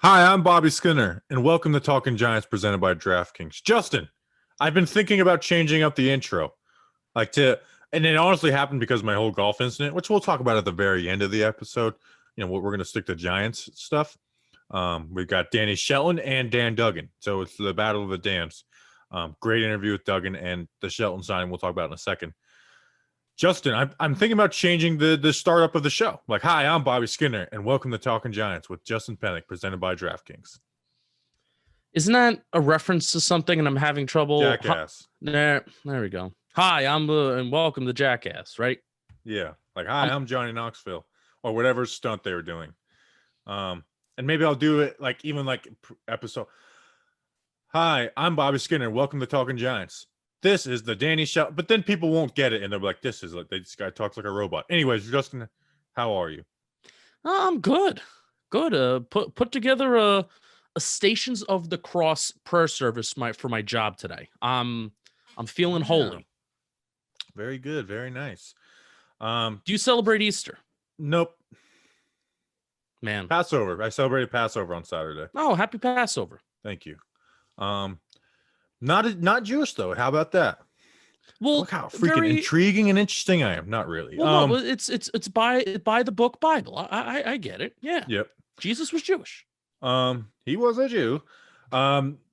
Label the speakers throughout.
Speaker 1: Hi, I'm Bobby Skinner, and welcome to Talking Giants presented by DraftKings. Justin, I've been thinking about changing up the intro, and it honestly happened because of my whole golf incident, which we'll talk about at the very end of the episode. We're going to stick to Giants stuff. We've got Danny Shelton and Dan Duggan, so it's the battle of the Dans. Great interview with Duggan, and the Shelton signing we'll talk about in a second. Justin, I'm thinking about changing the startup of the show. Like, hi, I'm Bobby Skinner, and welcome to Talking Giants with Justin Pennick, presented by DraftKings.
Speaker 2: Isn't that a reference to something? And I'm having trouble.
Speaker 1: Jackass.
Speaker 2: There we go. Hi, I'm and welcome to Jackass. Right?
Speaker 1: Yeah. Like, hi, I'm Johnny Knoxville, or whatever stunt they were doing. And maybe I'll do it episode. Hi, I'm Bobby Skinner. Welcome to Talking Giants. This is the Danny Shelton, but then people won't get it, and they're like, "This guy talks like a robot." Anyways, Justin, how are you?
Speaker 2: I'm good. Good. Put together a Stations of the Cross prayer service for my job today. I'm feeling holy.
Speaker 1: Very good. Very nice.
Speaker 2: Do you celebrate Easter?
Speaker 1: Nope.
Speaker 2: Man,
Speaker 1: Passover. I celebrated Passover on Saturday.
Speaker 2: Oh, happy Passover.
Speaker 1: Thank you. Not Jewish though. How about that?
Speaker 2: Well,
Speaker 1: look how freaking intriguing and interesting I am. Not really.
Speaker 2: Well, no, it's by the book Bible. I get it. Yeah.
Speaker 1: Yep.
Speaker 2: Jesus was Jewish.
Speaker 1: He was a Jew.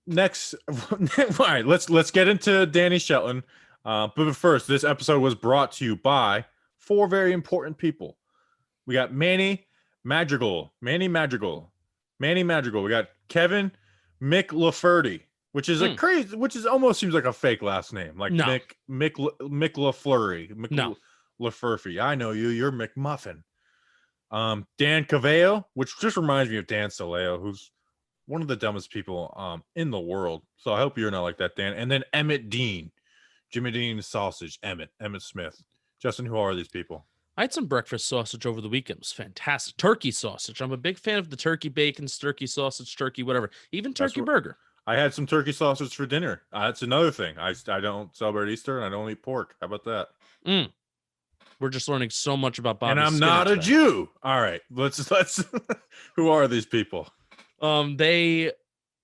Speaker 1: Next, all right. Let's get into Danny Shelton. But first, this episode was brought to you by four very important people. We got Manny Madrigal. We got Kevin McLaferty, which is which is almost seems like a fake last name, like no. Mick LaFlurry, LaFurfy. I know you. You're McMuffin. Dan Cavallo, which just reminds me of Dan Saleo, who's one of the dumbest people in the world. So I hope you're not like that, Dan. And then Emmett Dean, Jimmy Dean Sausage, Emmett Smith. Justin, who are these people?
Speaker 2: I had some breakfast sausage over the weekend. It was fantastic. Turkey sausage. I'm a big fan of the turkey bacon, turkey sausage, turkey, whatever. Even turkey burger.
Speaker 1: I had some turkey sausage for dinner. That's another thing. I don't celebrate Easter and I don't eat pork. How about that?
Speaker 2: We're just learning so much about Bobby.
Speaker 1: And I'm
Speaker 2: Skinner
Speaker 1: not
Speaker 2: today.
Speaker 1: a Jew. All right, let's. Who are these people?
Speaker 2: They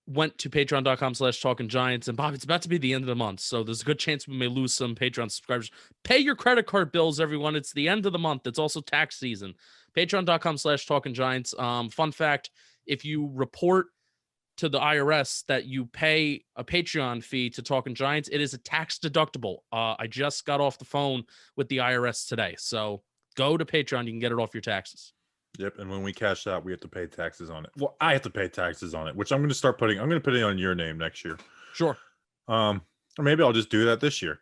Speaker 2: went to patreon.com/talkinggiants, and Bob, it's about to be the end of the month, so there's a good chance we may lose some Patreon subscribers. Pay your credit card bills, everyone. It's the end of the month. It's also tax season. Patreon.com/talkinggiants. Fun fact: if you report to the IRS that you pay a Patreon fee to Talking Giants, it is a tax deductible. I just got off the phone with the IRS today, so go to Patreon. You can get it off your taxes.
Speaker 1: Yep, and when we cash out, we have to pay taxes on it. Well, I have to pay taxes on it, which I'm going to put it on your name next year.
Speaker 2: Sure.
Speaker 1: Or maybe I'll just do that this year.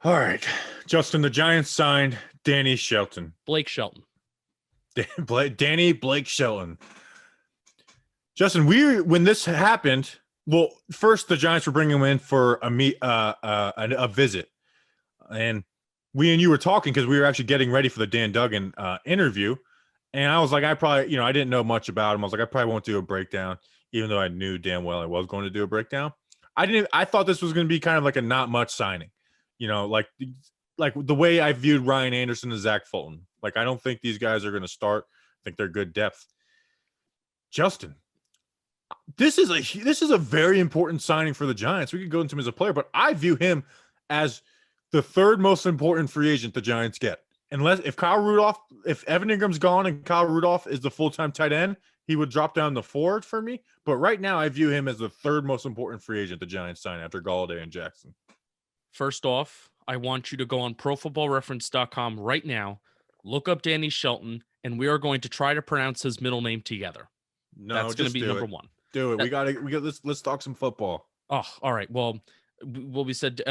Speaker 1: All right, Justin, the Giants signed Danny Shelton.
Speaker 2: Blake Shelton.
Speaker 1: Danny Blake Shelton. Justin, when this happened, well, first the Giants were bringing him in for a visit, and we and you were talking because we were actually getting ready for the Dan Duggan interview, and I was like, I didn't know much about him. I was like, I probably won't do a breakdown, even though I knew damn well I was going to do a breakdown. I thought this was going to be kind of like a not much signing, like the way I viewed Ryan Anderson and Zach Fulton. Like, I don't think these guys are going to start. I think they're good depth. Justin, this is a very important signing for the Giants. We could go into him as a player, but I view him as the third most important free agent the Giants get. If Evan Ingram's gone and Kyle Rudolph is the full-time tight end, he would drop down to 4 for me. But right now, I view him as the third most important free agent the Giants sign after Golladay and Jackson.
Speaker 2: First off, I want you to go on ProFootballReference.com right now, look up Danny Shelton, and we are going to try to pronounce his middle name together.
Speaker 1: No,
Speaker 2: that's going to be number one.
Speaker 1: Do it. We got. Let's talk some football.
Speaker 2: Oh, all right. Well, we said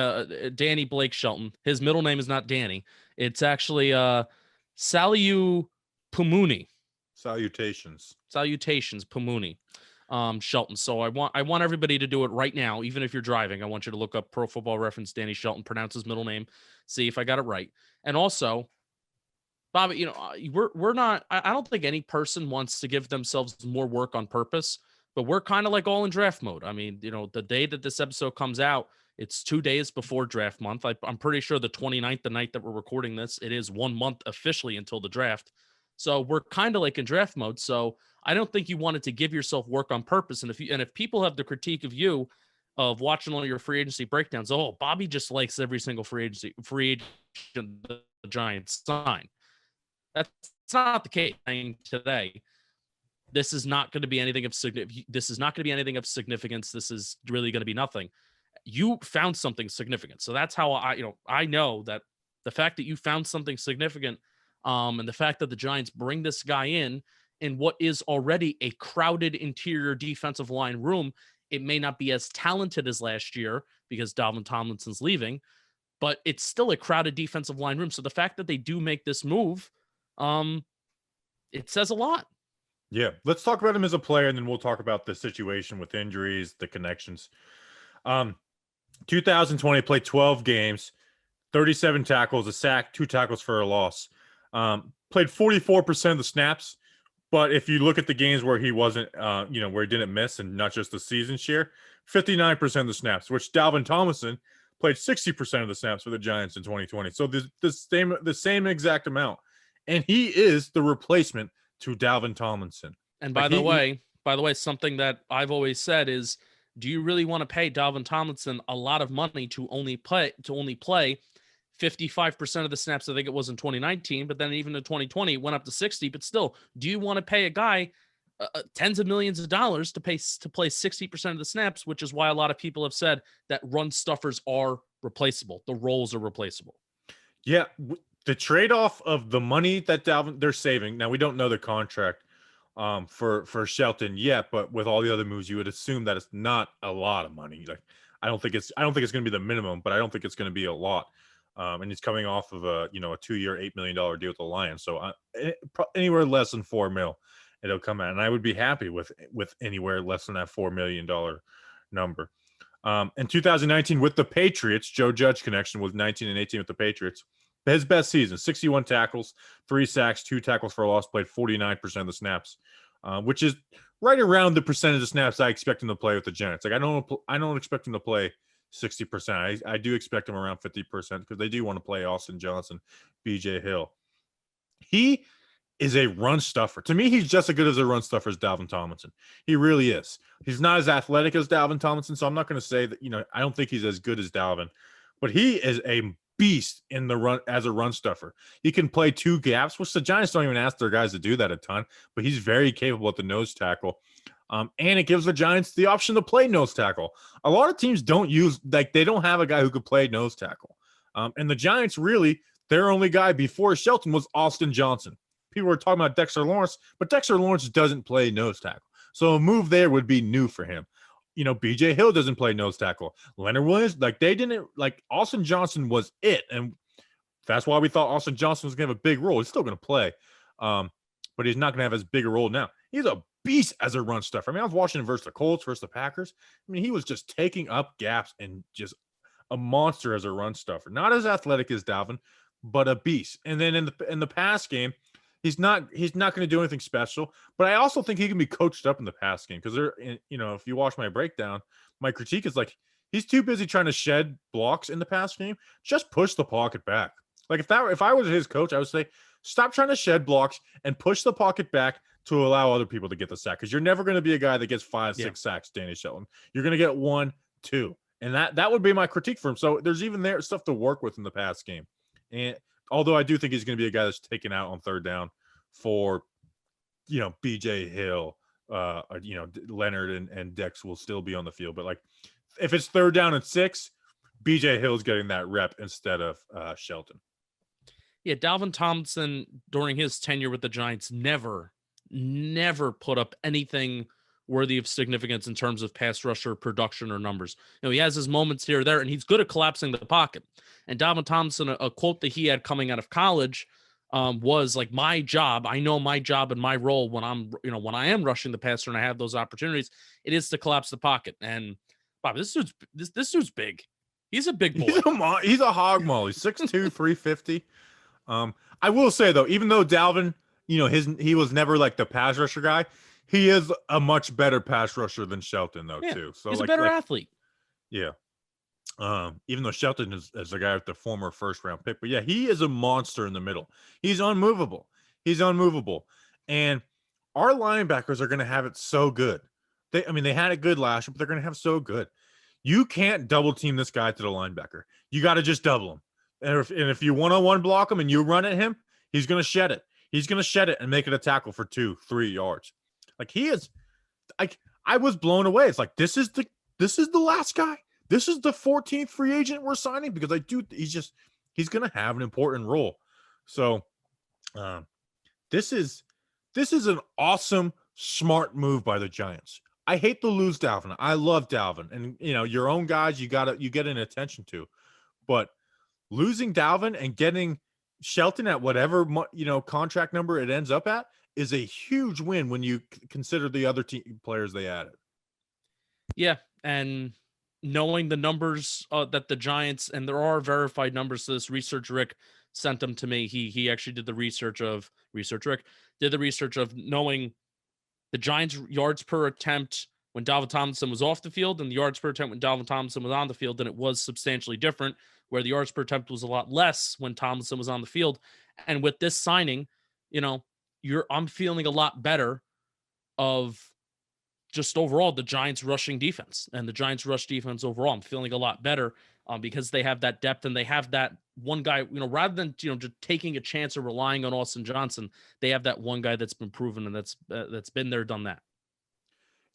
Speaker 2: Danny Blake Shelton. His middle name is not Danny. It's actually Saliu Pumuni.
Speaker 1: Salutations,
Speaker 2: Pumuni. Shelton. So I want everybody to do it right now, even if you're driving. I want you to look up Pro Football Reference Danny Shelton, pronounce his middle name, see if I got it right. And also, Bobby, we're not. I don't think any person wants to give themselves more work on purpose. But we're kind of like all in draft mode. I mean, the day that this episode comes out, it's 2 days before draft month. I'm pretty sure the 29th, the night that we're recording this, it is 1 month officially until the draft. So we're kind of like in draft mode. So I don't think you wanted to give yourself work on purpose. And if people have the critique of you of watching all your free agency breakdowns, oh, Bobby just likes every single free agent the Giants sign. That's not the case today. This is not going to be anything of This is not going to be anything of significance. This is really going to be nothing. You found something significant. So that's how I know that the fact that you found something significant, and the fact that the Giants bring this guy in what is already a crowded interior defensive line room. It may not be as talented as last year because Dalvin Tomlinson's leaving, but it's still a crowded defensive line room. So the fact that they do make this move, it says a lot.
Speaker 1: Yeah, let's talk about him as a player, and then we'll talk about the situation with injuries, the connections. 2020, played 12 games, 37 tackles, a sack, 2 tackles for a loss. Played 44% of the snaps, but if you look at the games where he wasn't, where he didn't miss, and not just the season share, 59% of the snaps, which Dalvin Tomlinson played 60% of the snaps for the Giants in 2020. So the same exact amount, and he is the replacement to Dalvin Tomlinson.
Speaker 2: And by the way, something that I've always said is, do you really want to pay Dalvin Tomlinson a lot of money to only play 55% of the snaps? I think it was in 2019, but then even in 2020 it went up to 60. But still, do you want to pay a guy tens of millions of dollars to play 60% of the snaps? Which is why a lot of people have said that run stuffers are replaceable. The roles are replaceable.
Speaker 1: Yeah, the trade-off of the money that they're saving. Now we don't know the contract for Shelton yet, but with all the other moves, you would assume that it's not a lot of money. Like I don't think it's going to be the minimum, but I don't think it's going to be a lot. And he's coming off of a 2-year, $8 million deal with the Lions, so anywhere less than $4 million, it'll come out, and I would be happy with anywhere less than that $4 million number. In 2019 with the Patriots, Joe Judge connection was 19 and 18 with the Patriots. His best season, 61 tackles, 3 sacks, 2 tackles for a loss, played 49% of the snaps, which is right around the percentage of snaps I expect him to play with the Giants. Like I don't expect him to play 60%. I do expect him around 50% because they do want to play Austin Johnson, BJ Hill. He is a run stuffer. To me, he's just as good as a run stuffer as Dalvin Tomlinson. He really is. He's not as athletic as Dalvin Tomlinson, so I'm not going to say that, I don't think he's as good as Dalvin, but he is a beast in the run as a run stuffer. He can play 2 gaps, which the Giants don't even ask their guys to do that a ton, but he's very capable at the nose tackle. And it gives the Giants the option to play nose tackle. A lot of teams don't they don't have a guy who could play nose tackle. And the Giants really, their only guy before Shelton was Austin Johnson. People were talking about Dexter Lawrence, but Dexter Lawrence doesn't play nose tackle. So a move there would be new for him. BJ Hill doesn't play nose tackle. Leonard Williams, Austin Johnson was it. And that's why we thought Austin Johnson was going to have a big role. He's still going to play, but he's not going to have as big a role now. He's a beast as a run stuffer. I mean, I was watching him versus the Colts, versus the Packers. I mean, he was just taking up gaps and just a monster as a run stuffer. Not as athletic as Dalvin, but a beast. And then in the pass game, he's not going to do anything special, but I also think he can be coached up in the pass game because if you watch my breakdown, my critique is like he's too busy trying to shed blocks in the pass game. Just push the pocket back. Like if I was his coach, I would say stop trying to shed blocks and push the pocket back to allow other people to get the sack because you're never going to be a guy that gets 5-6 sacks, Danny Shelton. You're going to get 1, 2, and that would be my critique for him. So there's even there stuff to work with in the pass game, and although I do think he's going to be a guy that's taken out on third down for, BJ Hill, Leonard and Dex will still be on the field. But like, if it's third down and 6, BJ Hill's getting that rep instead of Shelton.
Speaker 2: Yeah, Dalvin Tomlinson during his tenure with the Giants never put up anything worthy of significance in terms of pass rusher production or numbers. He has his moments here or there, and he's good at collapsing the pocket. And Dalvin Tomlinson, a quote that he had coming out of college was like, my job, I know my job and my role when I am rushing the passer and I have those opportunities, it is to collapse the pocket. And Bob, this dude's big. He's a big boy.
Speaker 1: He's a hog molly, 6'2", 350. I will say though, even though Dalvin, he was never like the pass rusher guy, he is a much better pass rusher than Shelton though too. So
Speaker 2: he's a better athlete.
Speaker 1: Yeah. Even though Shelton is a guy with the former first round pick, but yeah, he is a monster in the middle. He's unmovable. He's unmovable. And our linebackers are going to have it so good. They had it good last year, but they're going to have so good. You can't double team this guy to the linebacker. You got to just double him. And if you one-on-one block him and you run at him, he's going to shed it. He's going to shed it and make it a tackle for 2-3 yards. Like he is, I was blown away. It's like, this is the last guy. This is the 14th free agent we're signing because he's going to have an important role. So this is an awesome, smart move by the Giants. I hate to lose Dalvin. I love Dalvin. And, your own guys, you get an attention to. But losing Dalvin and getting Shelton at whatever, contract number it ends up at is a huge win when you consider the other team players they added.
Speaker 2: Yeah, and knowing the numbers that the Giants, and there are verified numbers to this, research Rick sent them to me. He actually did the research of knowing the Giants' yards per attempt when Dalvin Tomlinson was off the field and the yards per attempt when Dalvin Tomlinson was on the field, and it was substantially different, where the yards per attempt was a lot less when Tomlinson was on the field. And with this signing, I'm feeling a lot better of just overall the Giants rushing defense and the Giants rush defense overall. I'm feeling a lot better because they have that depth and they have that one guy, rather than, just taking a chance or relying on Austin Johnson, they have that one guy that's been proven and that's been there, done that.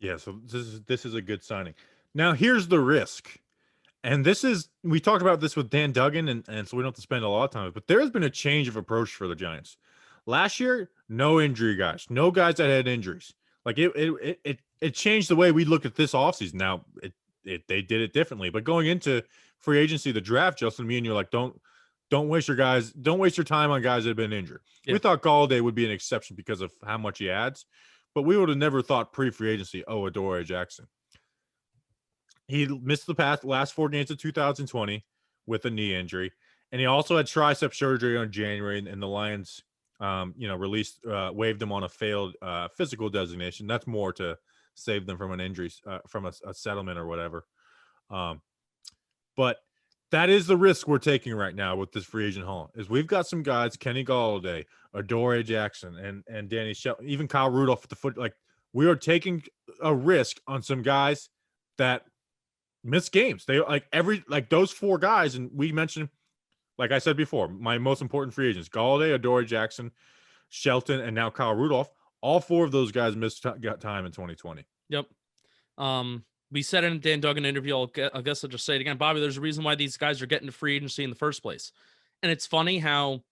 Speaker 1: Yeah. So this is a good signing. Now here's the risk. And we talked about this with Dan Duggan, and so we don't have to spend a lot of time, but there has been a change of approach for the Giants. Last year, no injury guys, no guys that had injuries. Like it changed the way we look at this offseason. Now they did it differently, but going into free agency, the draft, Justin, me and you're like, don't waste your time on guys that have been injured. Yeah. We thought Golladay would be an exception because of how much he adds, but we would have never thought pre-free agency, Adoree Jackson. He missed the last 4 games of 2020 with a knee injury, and he also had tricep surgery on January, and the Lions, waived him on a failed physical designation. That's more to save them from an injury, from a settlement or whatever. But that is the risk we're taking right now with this free agent haul. Is we've got some guys, Kenny Golladay, Adoree Jackson, and Danny Shelton, even Kyle Rudolph at the foot. Like, we are taking a risk on some guys that miss games. They those 4 guys, and we mentioned, like I said before, my most important free agents: Golladay, Adoree Jackson, Shelton, and now Kyle Rudolph. All 4 of those guys missed time in 2020.
Speaker 2: Yep. We said in a Dan Duggan interview, I guess I'll just say it again, Bobby, there's a reason why these guys are getting to free agency in the first place. And it's funny how,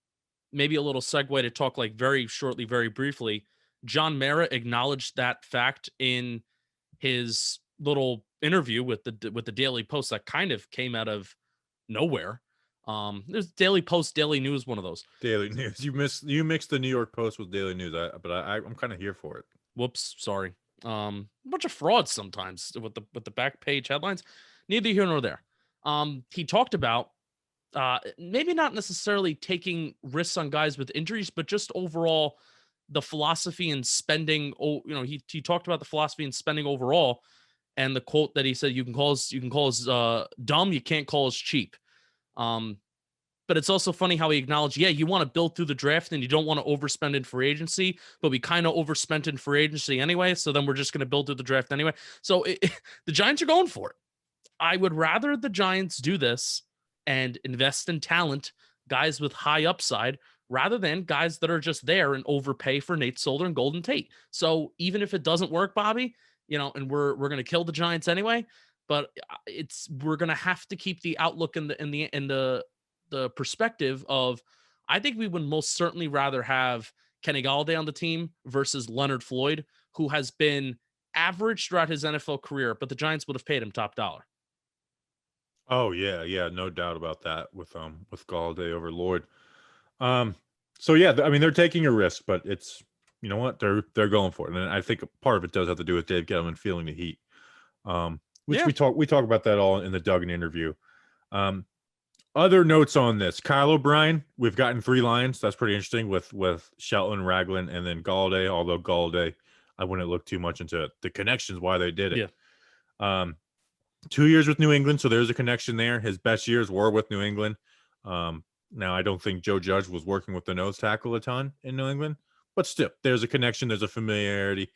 Speaker 2: maybe a little segue to talk very shortly, very briefly, John Mara acknowledged that fact in his little interview with the Daily Post that kind of came out of nowhere. There's Daily Post, Daily News, one of those.
Speaker 1: Daily News. You mixed the New York Post with Daily News, but I'm kind of here for it.
Speaker 2: Whoops, sorry. A bunch of frauds sometimes with the back page headlines. Neither here nor there. He talked about maybe not necessarily taking risks on guys with injuries, but just overall the philosophy in spending. He talked about the philosophy in spending overall, and the quote that he said, you can call us dumb, you can't call us cheap. But it's also funny how he acknowledged, you want to build through the draft and you don't want to overspend in free agency, but we kind of overspent in free agency anyway. So then we're just going to build through the draft anyway. So the Giants are going for it. I would rather the Giants do this and invest in talent, guys with high upside, rather than guys that are just there and overpay for Nate Solder and Golden Tate. So even if it doesn't work, Bobby, and we're going to kill the Giants anyway, but we're going to have to keep the outlook in the perspective of, I think we would most certainly rather have Kenny Golladay on the team versus Leonard Floyd, who has been average throughout his NFL career, but the Giants would have paid him top dollar.
Speaker 1: Oh yeah, no doubt about that with Golladay over Lloyd. So yeah, they're taking a risk, but it's, you know what, they're going for it, and I think part of it does have to do with Dave Gettleman feeling the heat. We talk about that all in the Duggan interview. Other notes on this: Kyle O'Brien, we've gotten 3 lines. That's pretty interesting with Shelton, Ragland, and then Golladay. Although Golladay, I wouldn't look too much into the connections why they did it. Yeah. 2 years with New England, so there's a connection there. His best years were with New England. Now I don't think Joe Judge was working with the nose tackle a ton in New England. but still, there's a connection, there's a familiarity.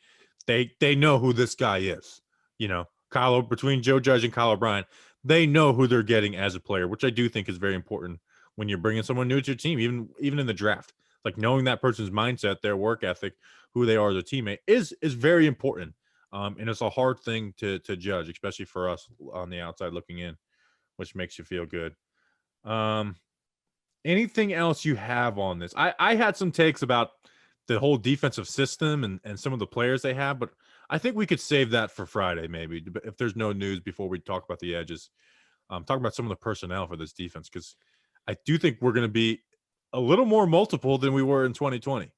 Speaker 1: They know who this guy is. Between Joe Judge and Kyle O'Brien, they know who they're getting as a player, which I do think is very important when you're bringing someone new to your team, even in the draft. Like knowing that person's mindset, their work ethic, who they are as a teammate is very important. And it's a hard thing to judge, especially for us on the outside looking in, which makes you feel good. Anything else you have on this? I had some takes about the whole defensive system and some of the players they have, but I think we could save that for Friday, maybe, if there's no news before we talk about the edges. Talk about some of the personnel for this defense, because I do think we're going to be a little more multiple than we were in 2020.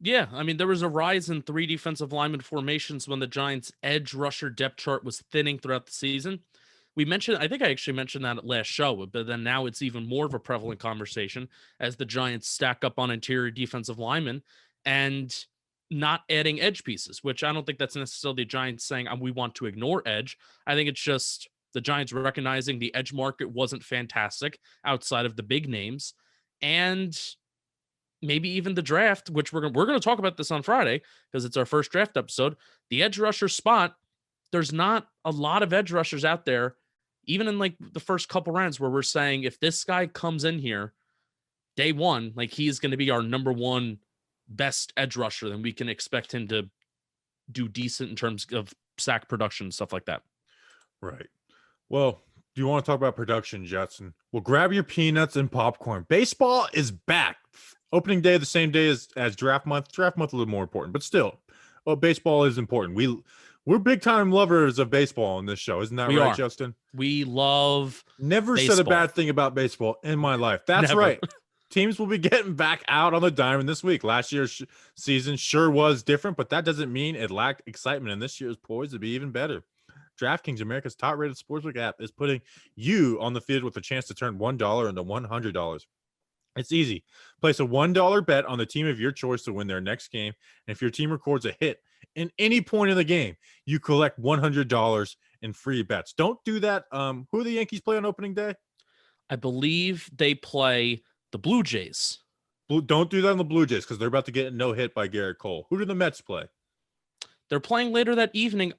Speaker 2: Yeah, I mean, there was a rise in 3 defensive lineman formations when the Giants' edge rusher depth chart was thinning throughout the season. I think I actually mentioned that at last show, but then now it's even more of a prevalent conversation as the Giants stack up on interior defensive linemen and not adding edge pieces, which I don't think that's necessarily the Giants saying we want to ignore edge. I think it's just the Giants recognizing the edge market wasn't fantastic outside of the big names, and maybe even the draft, which we're going to talk about this on Friday because it's our first draft episode. The edge rusher spot, there's not a lot of edge rushers out there, even in like the first couple rounds, where we're saying if this guy comes in here day one, like he's going to be our number one best edge rusher, then we can expect him to do decent in terms of sack production and stuff like that.
Speaker 1: Right. Well, do you want to talk about production, Jetson? Well, grab your peanuts and popcorn. Baseball is back. Opening day, the same day as draft month. Draft month a little more important, but still, baseball is important. We're big time lovers of baseball on this show, isn't that right, Justin?
Speaker 2: We love.
Speaker 1: Never
Speaker 2: baseball.
Speaker 1: Said a bad thing about baseball in my life. That's
Speaker 2: Never.
Speaker 1: Right. Teams will be getting back out on the diamond this week. Last year's season sure was different, but that doesn't mean it lacked excitement. And this year is poised to be even better. DraftKings, America's top-rated sportsbook app, is putting you on the field with a chance to turn $1 into $100. It's easy. Place a $1 bet on the team of your choice to win their next game. And if your team records a hit in any point in the game, you collect $100 in free bets. Don't do that. Who do the Yankees play on opening day?
Speaker 2: I believe they play the Blue Jays.
Speaker 1: Don't do that on the Blue Jays because they're about to get no hit by Garrett Cole. Who do the Mets play?
Speaker 2: They're playing later that evening.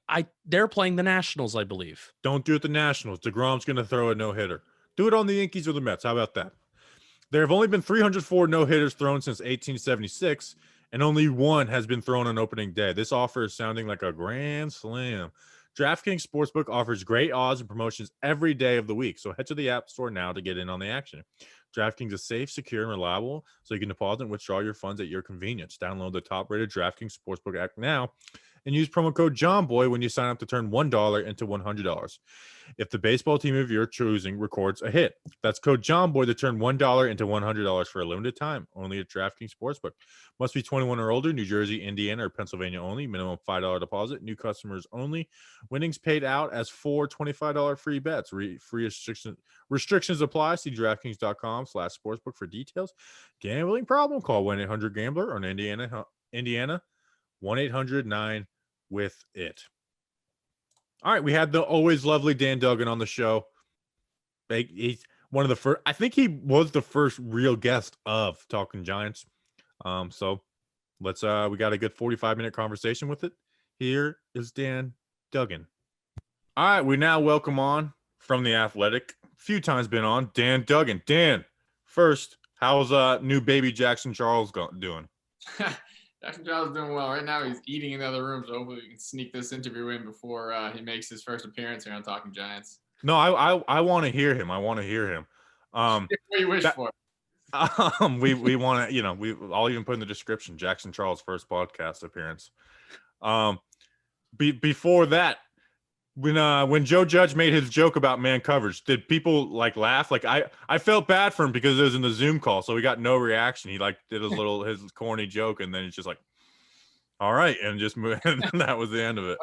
Speaker 2: They're playing the Nationals, I believe.
Speaker 1: Don't do it the Nationals. DeGrom's going to throw a no-hitter. Do it on the Yankees or the Mets. How about that? There have only been 304 no-hitters thrown since 1876, and only one has been thrown on opening day. This offer is sounding like a grand slam. DraftKings Sportsbook offers great odds and promotions every day of the week, so head to the App Store now to get in on the action. DraftKings is safe, secure, and reliable, so you can deposit and withdraw your funds at your convenience. Download the top-rated DraftKings Sportsbook app now and use promo code JOHNBOY when you sign up to turn $1 into $100. If the baseball team of your choosing records a hit, that's code JOHNBOY to turn $1 into $100 for a limited time, only at DraftKings Sportsbook. Must be 21 or older, New Jersey, Indiana, or Pennsylvania only. Minimum $5 deposit, new customers only. Winnings paid out as 4 $25 free bets. Free restrictions apply. See DraftKings.com/sportsbook for details. Gambling problem? Call 1-800-GAMBLER or in Indiana 1-800-9-WITH-IT. All right, we had the always lovely Dan Duggan on the show. He's one of the first. I think he was the first real guest of Talking Giants. So let's. We got a good 45-minute conversation with it. Here is Dan Duggan. All right, we now welcome on from The Athletic. A few times been on Dan Duggan. Dan, first, how's new baby Jackson Charles doing?
Speaker 3: Jackson Charles is doing well. Right now he's eating in the other room, so hopefully we can sneak this interview in before he makes his first appearance here on Talking Giants.
Speaker 1: No, I want to hear him. What
Speaker 3: you wish for.
Speaker 1: We want to, I'll even put in the description, Jackson Charles' first podcast appearance. Before that, when Joe Judge made his joke about man coverage, did people laugh? I felt bad for him because it was in the Zoom call, so he got no reaction. He did his corny joke, and then it's just all right, and just moved, and that was the end of it.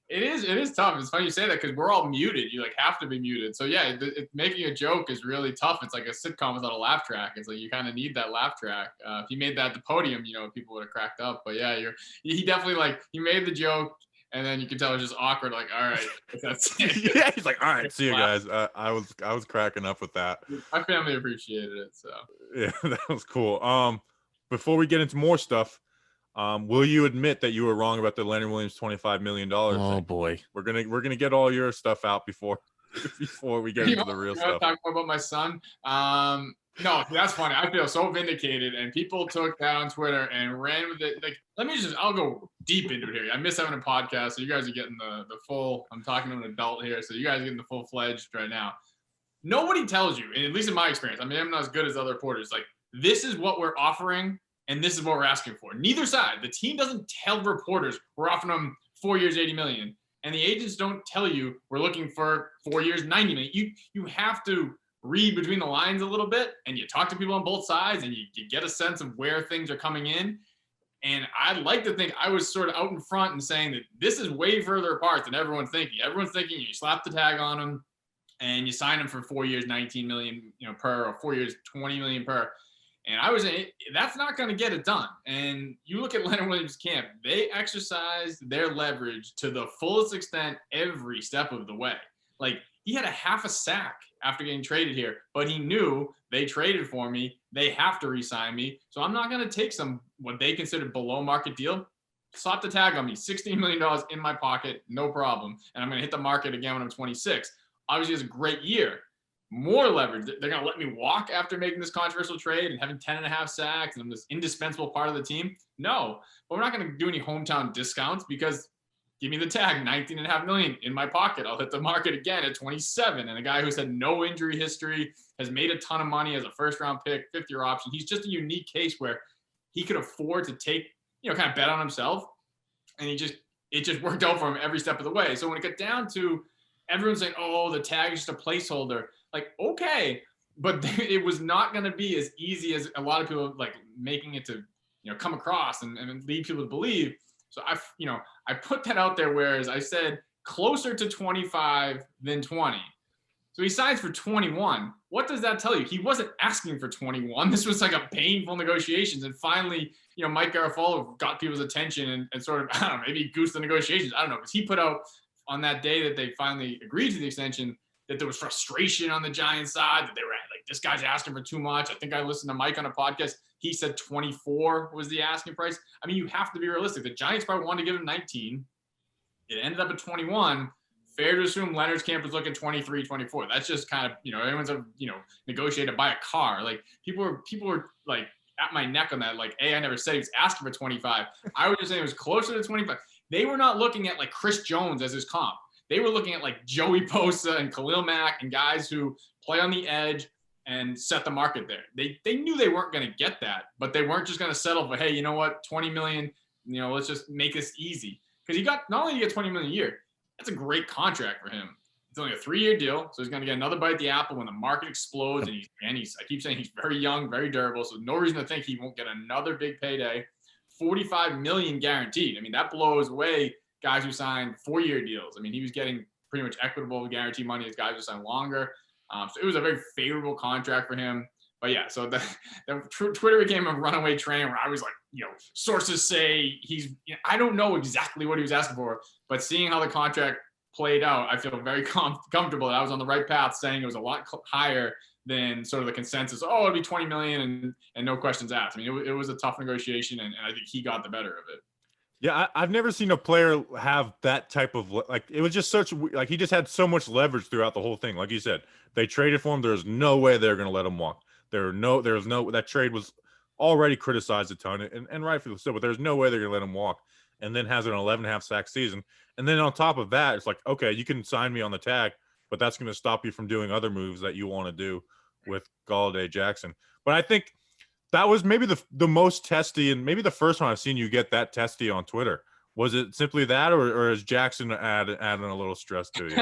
Speaker 3: It is tough. It's funny you say that because we're all muted. You have to be muted. So yeah, making a joke is really tough. It's like a sitcom without a laugh track. It's you kind of need that laugh track. If he made that at the podium, people would have cracked up. But yeah, he definitely he made the joke. And then you can tell it's just awkward, all right, that's it.
Speaker 1: Yeah, he's all right, see you guys. I was cracking up with that.
Speaker 3: My family appreciated it, so.
Speaker 1: Yeah, that was cool. Before we get into more stuff, Will you admit that you were wrong about the Leonard Williams $25 million
Speaker 2: Oh
Speaker 1: thing?
Speaker 2: boy.
Speaker 1: We're gonna get all your stuff out before we get into the real stuff.
Speaker 3: Talk more about my son. No, that's funny. I feel so vindicated, and people took that on Twitter and ran with it. Like, I'll go deep into it here. I miss having a podcast, so you guys are getting the full. I'm talking to an adult here, so you guys are getting the full fledged right now. Nobody tells you, and at least in my experience, I mean, I'm not as good as other reporters. Like, this is what we're offering, and this is what we're asking for. Neither side. The team doesn't tell reporters we're offering them 4 years, $80 million. And the agents don't tell you we're looking for 4 years, $90 million. You have to read between the lines a little bit, and you talk to people on both sides, and you get a sense of where things are coming in. And I'd like to think I was sort of out in front and saying that this is way further apart than everyone's thinking. Everyone's thinking you slap the tag on them and you sign them for 4 years, $19 million, per, or 4 years, $20 million per. And I was saying that's not going to get it done. And you look at Leonard Williams' camp, they exercised their leverage to the fullest extent every step of the way. Like, he had a half a sack after getting traded here, but he knew they traded for me. They have to re-sign me. So I'm not going to take what they consider below market deal. Slap the tag on me, $16 million in my pocket, no problem. And I'm going to hit the market again when I'm 26. Obviously, it's a great year. More leverage. They're going to let me walk after making this controversial trade and having 10.5 sacks and I'm this indispensable part of the team? No, but we're not going to do any hometown discounts because give me the tag, $19.5 million in my pocket. I'll hit the market again at 27. And a guy who's had no injury history, has made a ton of money as a first-round pick, fifth-year option. He's just a unique case where he could afford to take, kind of bet on himself. And it just worked out for him every step of the way. So when it got down to everyone saying, oh, the tag is just a placeholder, like, okay, but it was not going to be as easy as a lot of people like making it to, come across and lead people to believe. So I put that out there, whereas I said closer to 25 than 20. So he signs for 21. What does that tell you? He wasn't asking for 21. This was like a painful negotiations. And finally, Mike Garafolo got people's attention and sort of, I don't know, maybe goosed the negotiations. I don't know, because he put out on that day that they finally agreed to the extension that there was frustration on the Giants side, that they were like, this guy's asking for too much. I think I listened to Mike on a podcast. He said 24 was the asking price. I mean, you have to be realistic. The Giants probably wanted to give him 19. It ended up at 21. Fair to assume Leonard's camp was looking 23, 24. That's just kind of, everyone's, negotiated to buy a car. Like, people were like at my neck on that. Like, I never said he was asking for 25. I was just saying it was closer to 25. They were not looking at like Chris Jones as his comp. They were looking at like Joey Bosa and Khalil Mack and guys who play on the edge and set the market there. They knew they weren't going to get that, but they weren't just going to settle for, hey, you know what, 20 million, let's just make this easy. Because he got, not only did he get 20 million a year, that's a great contract for him. It's only a 3-year deal, so he's going to get another bite at the apple when the market explodes. And he's I keep saying he's very young, very durable, so no reason to think he won't get another big payday. 45 million guaranteed. I mean, that blows away guys who signed 4-year deals. I mean, he was getting pretty much equitable guarantee money as guys who signed longer. So it was a very favorable contract for him. But yeah, so the Twitter became a runaway train where I was like, sources say he's, I don't know exactly what he was asking for, but seeing how the contract played out, I feel very comfortable that I was on the right path, saying it was a lot higher than sort of the consensus. Oh, it'd be 20 million and no questions asked. I mean, it was a tough negotiation, and I think he got the better of it.
Speaker 1: Yeah, I've never seen a player have that type of, like, it was just such, like, he just had so much leverage throughout the whole thing. Like you said, they traded for him. There's no way they're going to let him walk. That trade was already criticized a ton, and rightfully so, but there's no way they're going to let him walk, and then has an 11.5 sack season. And then on top of that, it's like, okay, you can sign me on the tag, but that's going to stop you from doing other moves that you want to do with Golladay, Jackson. But I think that was maybe the most testy, and maybe the first time I've seen you get that testy on Twitter. Was it simply that, or is Jackson adding a little stress to you?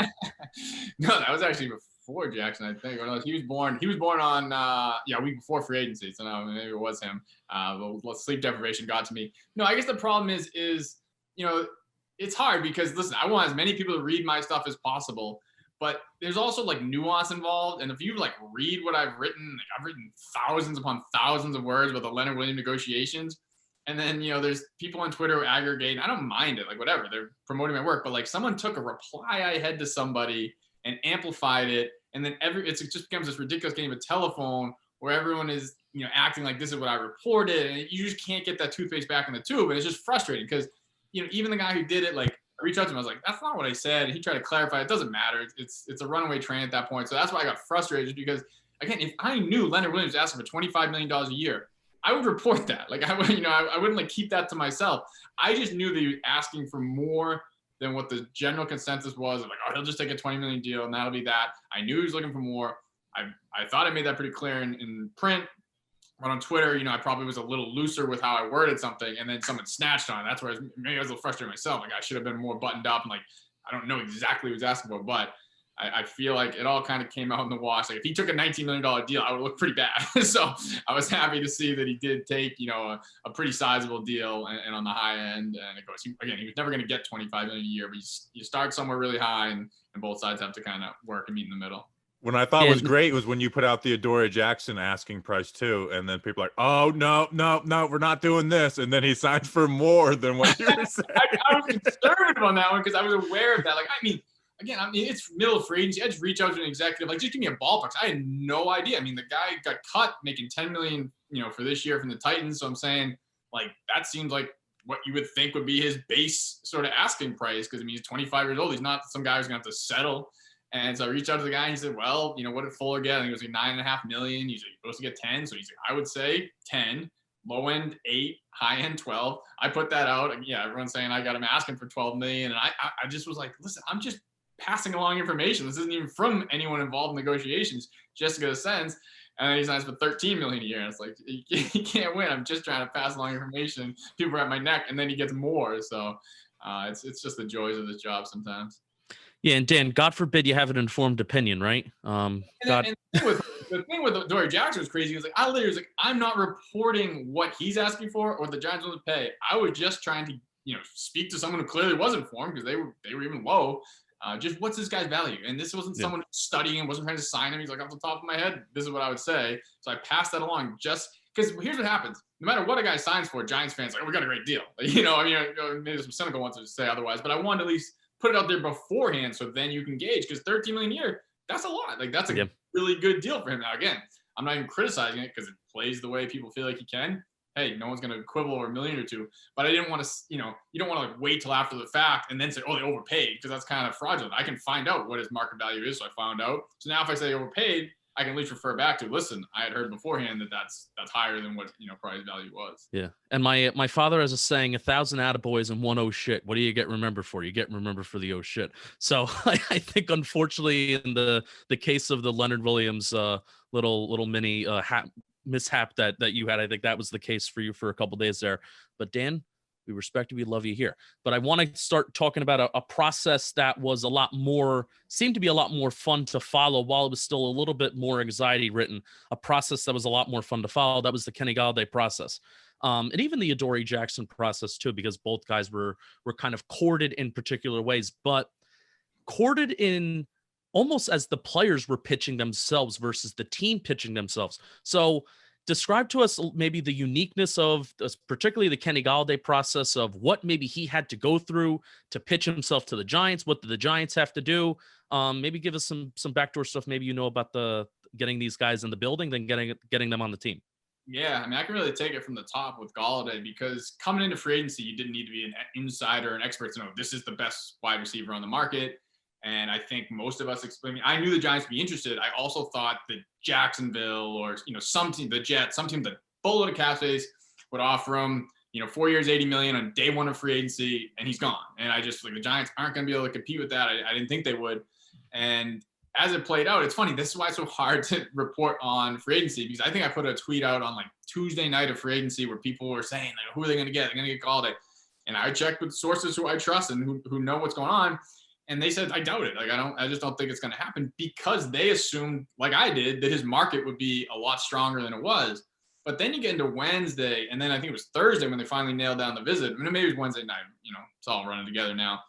Speaker 3: No, that was actually before Jackson, I think. No, he was born on a week before free agency. So no, maybe it was him. But sleep deprivation got to me. No, I guess the problem is it's hard because, listen, I want as many people to read my stuff as possible. But there's also like nuance involved. And if you like read what I've written, like I've written thousands upon thousands of words about the Leonard Williams negotiations. And then, there's people on Twitter who aggregate. I don't mind it, like whatever, they're promoting my work. But like someone took a reply I had to somebody and amplified it. And then it just becomes this ridiculous game of telephone where everyone is, acting like this is what I reported, and you just can't get that toothpaste back in the tube. And it's just frustrating because, even the guy who did it, like, I reached out to him, I was like, that's not what I said. And he tried to clarify. It doesn't matter. It's a runaway train at that point. So that's why I got frustrated, because, again, if I knew Leonard Williams was asking for $25 million a year, I would report that. Like, I would, I wouldn't like keep that to myself. I just knew that he was asking for more than what the general consensus was. Like, oh, he'll just take a $20 million deal and that'll be that. I knew he was looking for more. I thought I made that pretty clear in print. But on Twitter, I probably was a little looser with how I worded something, and then someone snatched on it. That's where maybe I was a little frustrated myself. Like, I should have been more buttoned up, and like, I don't know exactly what he was asking for, but I feel like it all kind of came out in the wash. Like, if he took a $19 million deal, I would look pretty bad. So I was happy to see that he did take, a pretty sizable deal and on the high end. And of course, he was never going to get $25 million a year, but you start somewhere really high, and both sides have to kind of work and meet in the middle.
Speaker 1: When I thought was great was when you put out the Adoree Jackson asking price too, and then people are like, oh no, we're not doing this, and then he signs for more than what you were saying.
Speaker 3: I was conservative on that one because I was aware of that. Like, again, it's middle of free agency. I just reach out to an executive, like, just give me a ballpark. I had no idea. The guy got cut making $10 million, for this year from the Titans. So I'm saying, like, that seems like what you would think would be his base sort of asking price, because he's 25 years old. He's not some guy who's gonna have to settle. And so I reached out to the guy, and he said, well, what did Fuller get? I think it was like $9.5 million. He's supposed to get 10. So he's like, I would say 10, low end 8, high end 12. I put that out. And yeah, everyone's saying I got him asking for 12 million. And I just was like, listen, I'm just passing along information. This isn't even from anyone involved in negotiations, just to get a sense. And then he signs for 13 million a year. And it's like, you can't win. I'm just trying to pass along information. People are at my neck, and then he gets more. So it's just the joys of this job sometimes.
Speaker 2: Yeah, and Dan, God forbid you have an informed opinion, right?
Speaker 3: And the thing with Adoree Jackson was crazy. He was like, I literally was like, I'm not reporting what he's asking for or the Giants want to pay. I was just trying to, speak to someone who clearly was informed, because they were even low. Just what's this guy's value? And this wasn't someone studying, wasn't trying to sign him. He's like, off the top of my head, this is what I would say. So I passed that along, just because here's what happens. No matter what a guy signs for, Giants fans are like, oh, we got a great deal. Maybe some cynical ones to say otherwise, but I wanted to at least put it out there beforehand, so then you can gauge, because 13 million a year, that's a lot. Like, that's a really good deal for him. Now, again, I'm not even criticizing it because it plays the way people feel like he can. Hey, no one's going to quibble over $1 million or $2 million, but I didn't want to, you don't want to like wait till after the fact and then say, oh, they overpaid, because that's kind of fraudulent. I can find out what his market value is. So I found out. So now if I say overpaid, I can at least refer back to, listen, I had heard beforehand that that's higher than what, probably his value was.
Speaker 2: Yeah. And my father has a saying, 1,000 attaboys and 1 oh shit. What do you get remembered for? You get remembered for the oh shit. So I think, unfortunately, in the case of the Leonard Williams little mini mishap that you had, I think that was the case for you for a couple days there. But Dan, we respect you. We love you here. But I want to start talking about a process that was seemed to be a lot more fun to follow, while it was still a little bit more anxiety ridden. A process that was a lot more fun to follow. That was the Kenny Golladay process. And even the Adoree Jackson process too, because both guys were kind of courted in particular ways, but courted in almost as the players were pitching themselves versus the team pitching themselves. So describe to us maybe the uniqueness of particularly the Kenny Golladay process, of what maybe he had to go through to pitch himself to the Giants. What did the Giants have to do? Maybe give us some backdoor stuff. Maybe about the getting these guys in the building, then getting them on the team.
Speaker 3: Yeah, I can really take it from the top with Golladay, because coming into free agency, you didn't need to be an insider, an expert to know this is the best wide receiver on the market. And I think most of us I knew the Giants would be interested. I also thought that Jacksonville or, some team, the Jets, some team that full of cap space would offer him, 4 years, $80 million on day one of free agency, and he's gone. And I just, the Giants aren't going to be able to compete with that. I didn't think they would. And as it played out, it's funny. This is why it's so hard to report on free agency, because I think I put a tweet out on like Tuesday night of free agency where people were saying, like, who are they going to get? They're going to get Golladay. And I checked with sources who I trust and who know what's going on. And they said, I doubt it. Like, I just don't think it's going to happen, because they assumed, like I did, that his market would be a lot stronger than it was. But then you get into Wednesday, and then I think it was Thursday when they finally nailed down the visit. Maybe it was Wednesday night, it's all running together now.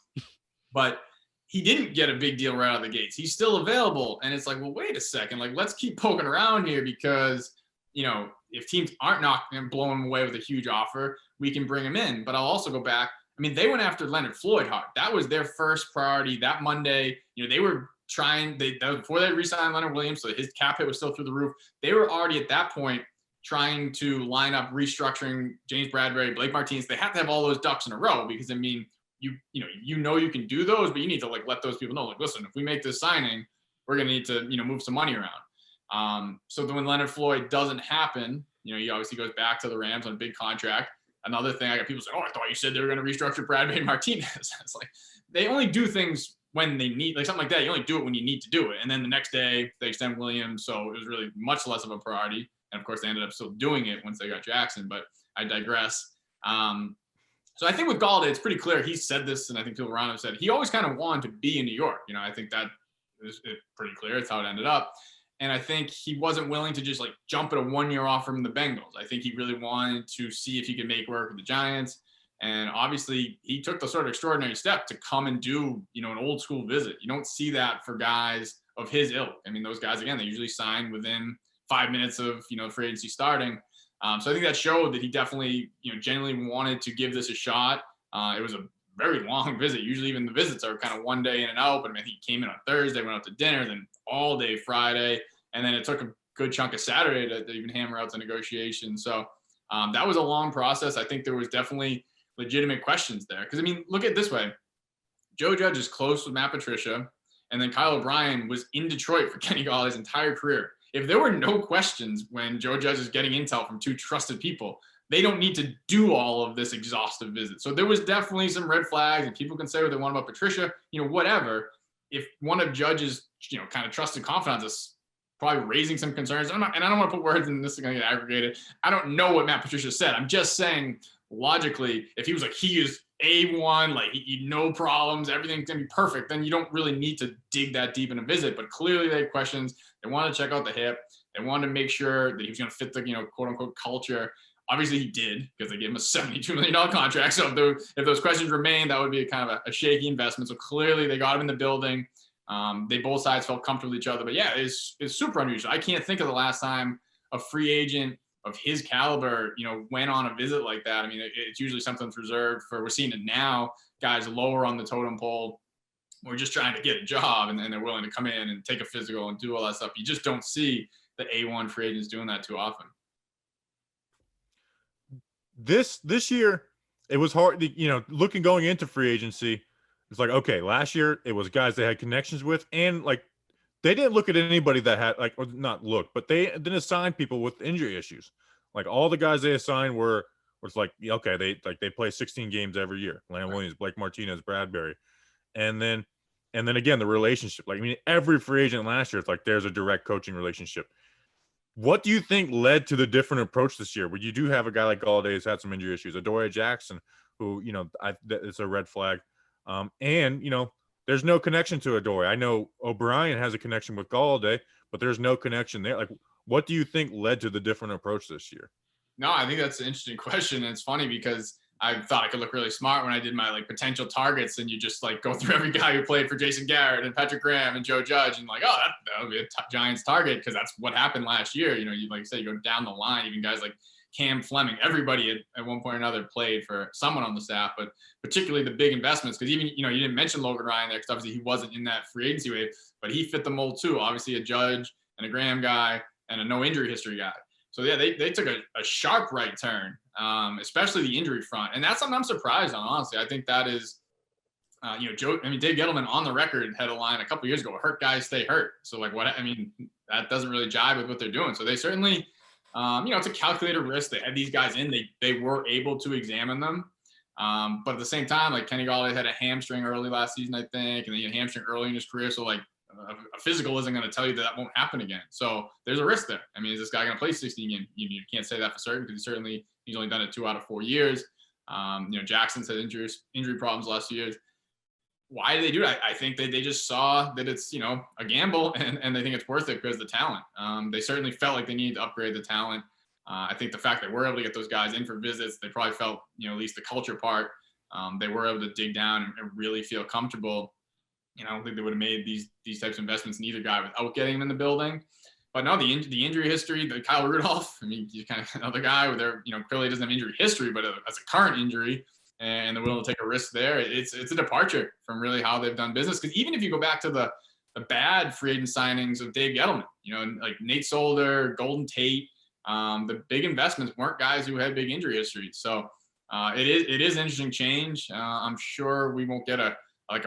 Speaker 3: But he didn't get a big deal right out of the gates. He's still available. And it's like, well, wait a second. Like, let's keep poking around here, because, if teams aren't blowing him away with a huge offer, we can bring him in. But I'll also go back. They went after Leonard Floyd hard. That was their first priority that Monday. They were that was before they re-signed Leonard Williams, so his cap hit was still through the roof. They were already at that point trying to line up restructuring James Bradberry, Blake Martinez. They have to have all those ducks in a row because, I mean, you can do those, but you need to like let those people know, like, listen, if we make this signing, we're going to need to, move some money around. So then when Leonard Floyd doesn't happen, he obviously goes back to the Rams on a big contract. Another thing, I got people saying, oh, I thought you said they were going to restructure Bradberry and Martinez. It's like, they only do things when they need, like something like that. You only do it when you need to do it. And then the next day they extend Williams. So it was really much less of a priority. And of course they ended up still doing it once they got Jackson, but I digress. So I think with Golladay, it's pretty clear. He said this, and I think people around him said he always kind of wanted to be in New York. I think that is pretty clear. It's how it ended up. And I think he wasn't willing to just like jump at a 1-year offer from the Bengals. I think he really wanted to see if he could make work with the Giants. And obviously he took the sort of extraordinary step to come and do, an old school visit. You don't see that for guys of his ilk. I mean, those guys, again, they usually sign within 5 minutes of, free agency starting. So I think that showed that he definitely, genuinely wanted to give this a shot. It was a very long visit. Usually even the visits are kind of one day in and out, but I mean, he came in on Thursday, went out to dinner, then all day Friday. And then it took a good chunk of Saturday to even hammer out the negotiations. So that was a long process. I think there was definitely legitimate questions there. Because, I mean, look at it this way. Joe Judge is close with Matt Patricia, and then Kyle O'Brien was in Detroit for Kenny Galladay's entire career. If there were no questions when Joe Judge is getting intel from two trusted people, they don't need to do all of this exhaustive visit. So there was definitely some red flags, and people can say what they want about Patricia, whatever. If one of Judge's, kind of trusted confidants is probably raising some concerns, and I don't want to put words in this is going to get aggregated. I don't know what Matt Patricia said. I'm just saying logically, if he was like, he is A1, like he no problems, everything's going to be perfect, then you don't really need to dig that deep in a visit. But clearly they had questions. They wanted to check out the hip. They wanted to make sure that he was going to fit the, quote unquote culture. Obviously he did, because they gave him a $72 million contract. So if those questions remain, that would be a kind of a shaky investment. So clearly they got him in the building. They both sides felt comfortable with each other, but yeah, it's super unusual. I can't think of the last time a free agent of his caliber, went on a visit like that. I mean, it's usually something that's reserved for, we're seeing it now, guys lower on the totem pole. We're just trying to get a job, and they're willing to come in and take a physical and do all that stuff. You just don't see the A1 free agents doing that too often.
Speaker 1: This year, it was hard, looking going into free agency. It's like, okay, last year it was guys they had connections with, and like they didn't look at anybody that had like, or not look, but they didn't assign people with injury issues. Like all the guys they assigned were it's like, okay, they play 16 games every year. Leonard Williams, Blake Martinez, Bradberry, and then again the relationship. Like, I mean, every free agent last year, it's like there's a direct coaching relationship. What do you think led to the different approach this year? Where you do have a guy like Golladay who's had some injury issues, Adoree Jackson, who it's a red flag. And there's no connection to Adoree. I know O'Brien has a connection with Golladay, but there's no connection there. Like, what do you think led to the different approach this year?
Speaker 3: No, I think that's an interesting question. And it's funny because I thought I could look really smart when I did my like potential targets, and you just like go through every guy who played for Jason Garrett and Patrick Graham and Joe Judge, and like, oh, that would be a Giants target, because that's what happened last year. You like you say, you go down the line, even guys like Cam Fleming, everybody at one point or another played for someone on the staff, but particularly the big investments, because even, you didn't mention Logan Ryan there because obviously he wasn't in that free agency wave, but he fit the mold too. Obviously a Judge and a Graham guy and a no injury history guy. So yeah, they took a sharp right turn, especially the injury front. And that's something I'm surprised on, honestly. I think that is, Dave Gettleman on the record had a line a couple years ago, hurt guys stay hurt. So like that doesn't really jive with what they're doing. So they certainly, it's a calculated risk. They had these guys in, they were able to examine them. But at the same time, like Kenny Golladay had a hamstring early last season, I think, and then he had a hamstring early in his career. So like a physical isn't going to tell you that won't happen again. So there's a risk there. I mean, is this guy going to play 16 games? You can't say that for certain, because he's only done it 2 out of 4 years. Jackson's had injury problems last 2 years. Why do they do that? I think they just saw that it's, a gamble, and they think it's worth it because of the talent. They certainly felt like they needed to upgrade the talent. I think the fact that we're able to get those guys in for visits, they probably felt, at least the culture part, they were able to dig down and really feel comfortable. I don't think they would have made these types of investments in either guy without getting him in the building. But no, the injury history, the Kyle Rudolph, I mean, he's kind of another guy where they're, clearly doesn't have injury history, but as a current injury, and they're willing to take a risk there, it's a departure from really how they've done business. Because even if you go back to the the bad free agent signings of Dave Gettleman. You know, like Nate Solder, Golden Tate. The big investments weren't guys who had big injury histories. So it is an interesting change. I'm sure we won't get a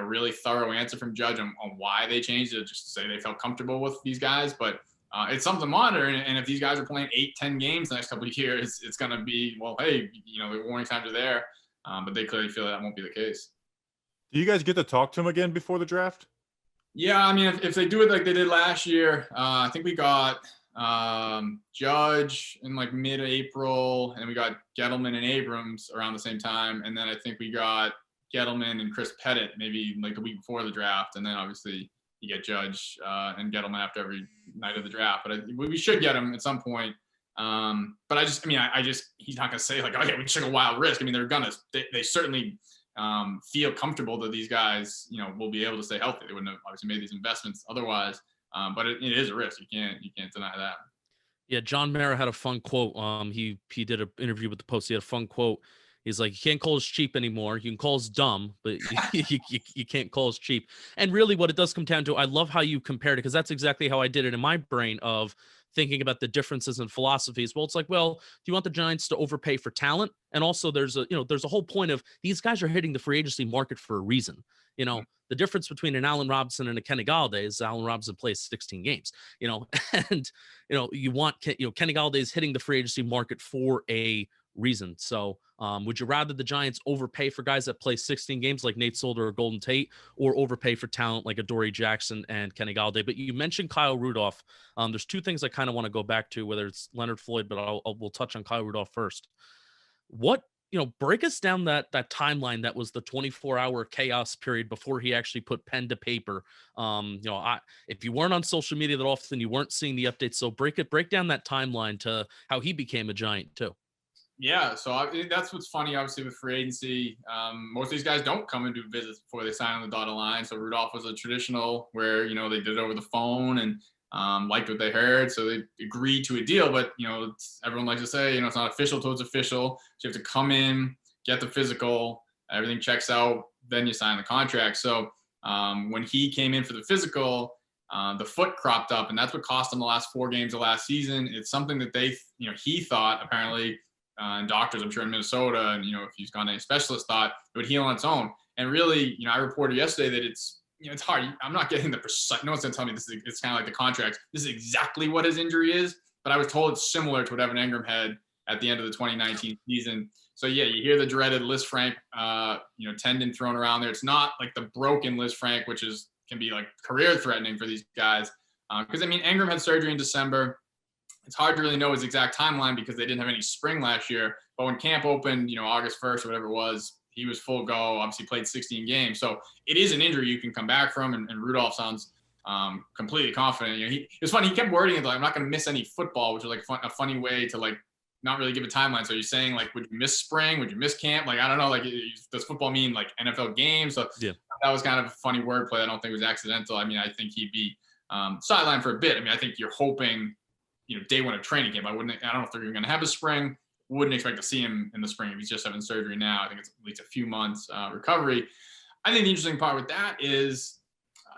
Speaker 3: really thorough answer from Judge on why they changed it, just to say they felt comfortable with these guys. But it's something to monitor. And if these guys are playing 8-10 games the next couple of years, it's going to be, well, hey, you know, the warning signs are there. But they clearly feel that won't be the case.
Speaker 1: Do you guys get to talk to him again before the draft?
Speaker 3: Yeah, I mean, if they do it like they did last year, I think we got Judge in like mid-April, and we got Gettleman and Abrams around the same time. And then I think we got Gettleman and Chris Pettit maybe like the week before the draft. And then obviously you get Judge and Gettleman after every night of the draft. But we should get him at some point. But I just he's not going to say like, oh yeah, we took a wild risk. I mean, they certainly feel comfortable that these guys, you know, will be able to stay healthy. They wouldn't have obviously made these investments otherwise. But it is a risk. You can't deny that.
Speaker 2: Yeah, John Mara had a fun quote. He did an interview with the Post. He had a fun quote. He's like, you can't call us cheap anymore. You can call us dumb, but you can't call us cheap. And really what it does come down to, I love how you compared it, because that's exactly how I did it in my brain of thinking about the differences in philosophies. Well, it's like, well, do you want the Giants to overpay for talent? And also there's a whole point of these guys are hitting the free agency market for a reason. You know, the difference between an Allen Robinson and a Kenny Golladay is Allen Robinson plays 16 games, you know, and, you know, Kenny Golladay is hitting the free agency market for a reason. So would you rather the Giants overpay for guys that play 16 games like Nate Solder or Golden Tate, or overpay for talent like Adoree Jackson and Kenny Golladay? But you mentioned Kyle Rudolph. There's two things I kind of want to go back to, whether it's Leonard Floyd, but we'll touch on Kyle Rudolph first. Break us down that timeline that was the 24-hour chaos period before he actually put pen to paper. If you weren't on social media that often, you weren't seeing the updates. So break down that timeline to how he became a Giant too.
Speaker 3: Yeah, so that's what's funny, obviously, with free agency. Most of these guys don't come and do visits before they sign on the dotted line. So Rudolph was a traditional where, you know, they did it over the phone and liked what they heard. So they agreed to a deal. But, you know, everyone likes to say, you know, it's not official till it's official. So you have to come in, get the physical, everything checks out, then you sign the contract. So when he came in for the physical, the foot cropped up, and that's what cost him the last 4 games of last season. It's something that he thought apparently, and doctors, I'm sure in Minnesota, and, you know, if he's gone to a specialist, thought it would heal on its own. And really, you know, I reported yesterday that it's hard. I'm not getting the precise. No one's gonna tell me it's kind of like the contracts. This is exactly what his injury is, but I was told it's similar to what Evan Engram had at the end of the 2019 season. So yeah, you hear the dreaded Liz Frank, tendon thrown around there. It's not like the broken Liz Frank, which can be like career threatening for these guys. Because Engram had surgery in December. It's hard to really know his exact timeline because they didn't have any spring last year. But when camp opened, you know, August 1st or whatever it was, he was full go. Obviously played 16 games. So it is an injury you can come back from. And Rudolph sounds completely confident. You know, it's funny. He kept wording it like, I'm not going to miss any football, which is like a funny way to like not really give a timeline. So you're saying like, would you miss spring? Would you miss camp? Like, I don't know. Like, does football mean like NFL games? So yeah, that was kind of a funny wordplay. I don't think it was accidental. I mean, I think he'd be sidelined for a bit. I mean, I think you're hoping, you know, day one of training camp. I don't know if they're going to have a spring. Wouldn't expect to see him in the spring if he's just having surgery now. I think it's at least a few months recovery. I think the interesting part with that is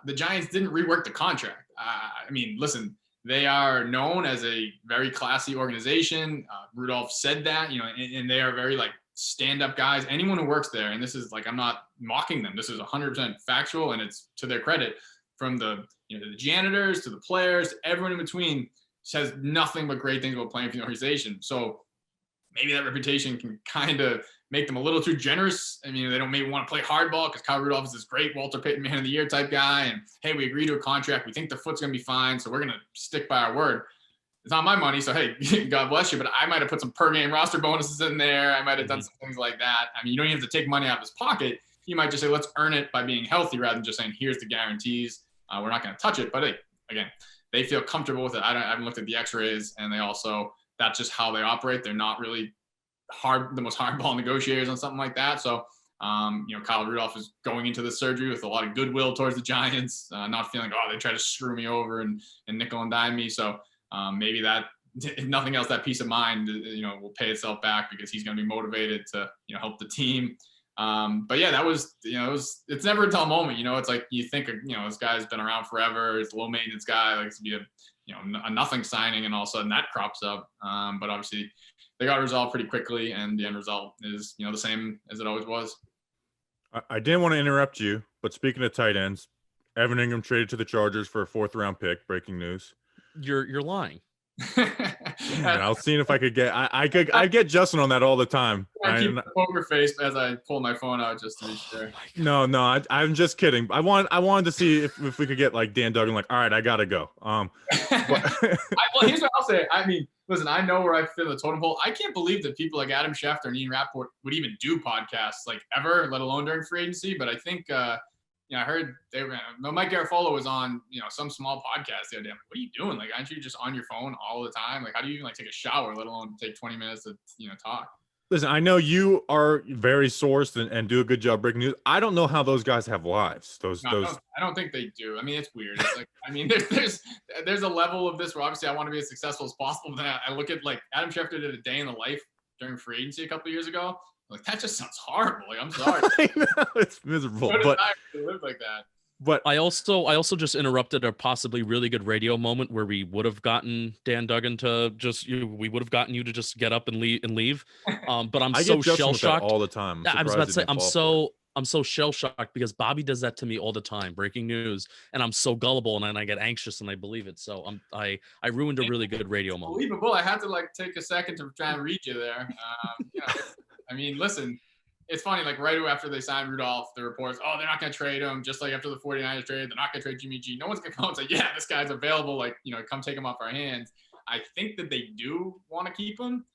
Speaker 3: the Giants didn't rework the contract. I mean, listen, they are known as a very classy organization. Rudolph said that, you know, and they are very like stand-up guys. Anyone who works there, and this is like, I'm not mocking them. This is 100% factual, and it's to their credit. From the janitors to the players, to everyone in between, says nothing but great things about playing for the organization. So maybe that reputation can kind of make them a little too generous. I mean, they don't maybe want to play hardball because Kyle Rudolph is this great Walter Payton Man of the Year type guy. And hey, we agree to a contract. We think the foot's going to be fine. So we're going to stick by our word. It's not my money. So, hey, God bless you. But I might have put some per game roster bonuses in there. I might have done some things like that. I mean, you don't even have to take money out of his pocket. You might just say, let's earn it by being healthy rather than just saying, here's the guarantees. We're not going to touch it. But hey, again, they feel comfortable with it. I haven't looked at the x-rays, and that's just how they operate. They're not really the most hardball negotiators on something like that. So, Kyle Rudolph is going into this surgery with a lot of goodwill towards the Giants, not feeling, they try to screw me over and nickel and dime me. So maybe that, if nothing else, that peace of mind, will pay itself back because he's going to be motivated to, help the team. But yeah, that was, it's never a dull moment. It's like you think, this guy's been around forever. He's a low maintenance guy, like to be a nothing signing, and all of a sudden that crops up. But obviously they got resolved pretty quickly, and the end result is, the same as it always was.
Speaker 1: I didn't want to interrupt you, but speaking of tight ends, Evan Ingram traded to the Chargers for a 4th-round pick. Breaking news.
Speaker 2: You're lying.
Speaker 1: And I was seeing if I could get. I get Justin on that all the time.
Speaker 3: I keep a poker face as I pull my phone out just to be sure.
Speaker 1: No, I'm just kidding. I wanted to see if we could get like Dan Duggan. Like, all right, I gotta go.
Speaker 3: Well, here's what I'll say. I mean, listen, I know where I fit in the totem pole. I can't believe that people like Adam Schefter and Ian Rappaport would even do podcasts like ever, let alone during free agency. But I think, I heard Mike Garafolo was on, some small podcast the other day. I'm like, what are you doing? Like, aren't you just on your phone all the time? Like, how do you even like take a shower, let alone take 20 minutes to, talk?
Speaker 1: Listen, I know you are very sourced and do a good job breaking news. I don't know how those guys have lives.
Speaker 3: I don't think they do. I mean, it's weird. It's like, I mean, there's a level of this where obviously I want to be as successful as possible. But I look at like Adam Schefter did a day in the life during free agency a couple of years ago. Like, that just sounds horrible. Like, I'm sorry.
Speaker 1: I know, it's miserable.
Speaker 3: But I live like that.
Speaker 1: But
Speaker 2: I also just interrupted a possibly really good radio moment where we would have gotten Dan Duggan to we would have gotten you to just get up and leave. But I'm so shell shocked
Speaker 1: all the time.
Speaker 2: I was about to say I'm so shell shocked because Bobby does that to me all the time. Breaking news, and I'm so gullible, and then I get anxious and I believe it. So I ruined a really good radio moment.
Speaker 3: Unbelievable. I had to like take a second to try and read you there. I mean, listen, it's funny, like right after they signed Rudolph, the reports, they're not going to trade him. Just like after the 49ers trade, they're not going to trade Jimmy G. No one's going to come and say, yeah, this guy's available. Like, come take him off our hands. I think that they do want to keep him,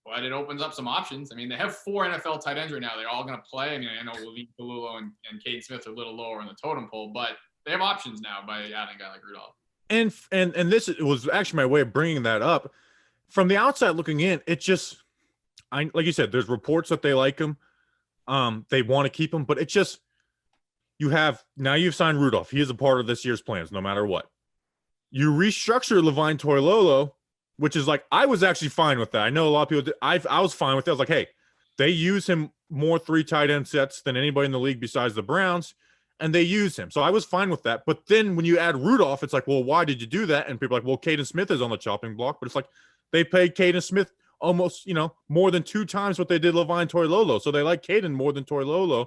Speaker 3: but it opens up some options. I mean, they have 4 NFL tight ends right now. They're all going to play. I mean, I know Levine, Palullo, and Caden Smith are a little lower in the totem pole, but they have options now by adding a guy like Rudolph.
Speaker 1: And this was actually my way of bringing that up. From the outside looking in, it just – like you said, there's reports that they like him. They want to keep him, but it's just you've signed Rudolph. He is a part of this year's plans, no matter what. You restructure Levine Toilolo, which is like I was actually fine with that. I know a lot of people did. I was fine with it. I was like, hey, they use him more 3 tight end sets than anybody in the league besides the Browns, and they use him. So I was fine with that. But then when you add Rudolph, it's like, well, why did you do that? And people are like, well, Caden Smith is on the chopping block, but it's like they paid Caden Smith almost, more than 2 times what they did Levine Toilolo. So they like Caden more than Toilolo.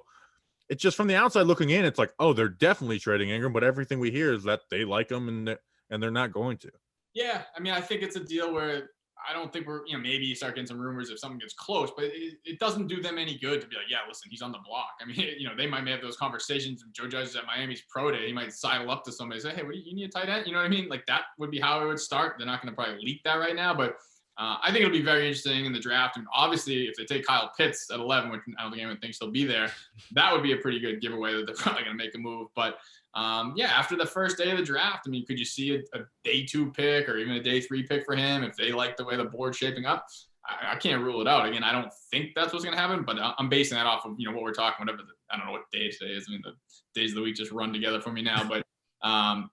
Speaker 1: It's just from the outside looking in, it's like, they're definitely trading Ingram, but everything we hear is that they like him and they're not going to. Yeah,
Speaker 3: I mean, I think it's a deal where I don't think we're, maybe you start getting some rumors if something gets close, but it doesn't do them any good to be like, yeah, listen, he's on the block. I mean, they might have those conversations. If Joe Judge is at Miami's pro day, he might sidle up to somebody and say, hey, you need a tight end? You know what I mean? Like that would be how it would start. They're not going to probably leak that right now, but I think it'll be very interesting in the draft. And obviously, if they take Kyle Pitts at 11, which I don't think anyone thinks he'll be there, that would be a pretty good giveaway that they're probably going to make a move. But after the first day of the draft, I mean, could you see a day 2 pick or even a day 3 pick for him if they like the way the board's shaping up? I can't rule it out. Again, I don't think that's what's going to happen, but I'm basing that off of what we're talking. I don't know what day today is. I mean, the days of the week just run together for me now, but.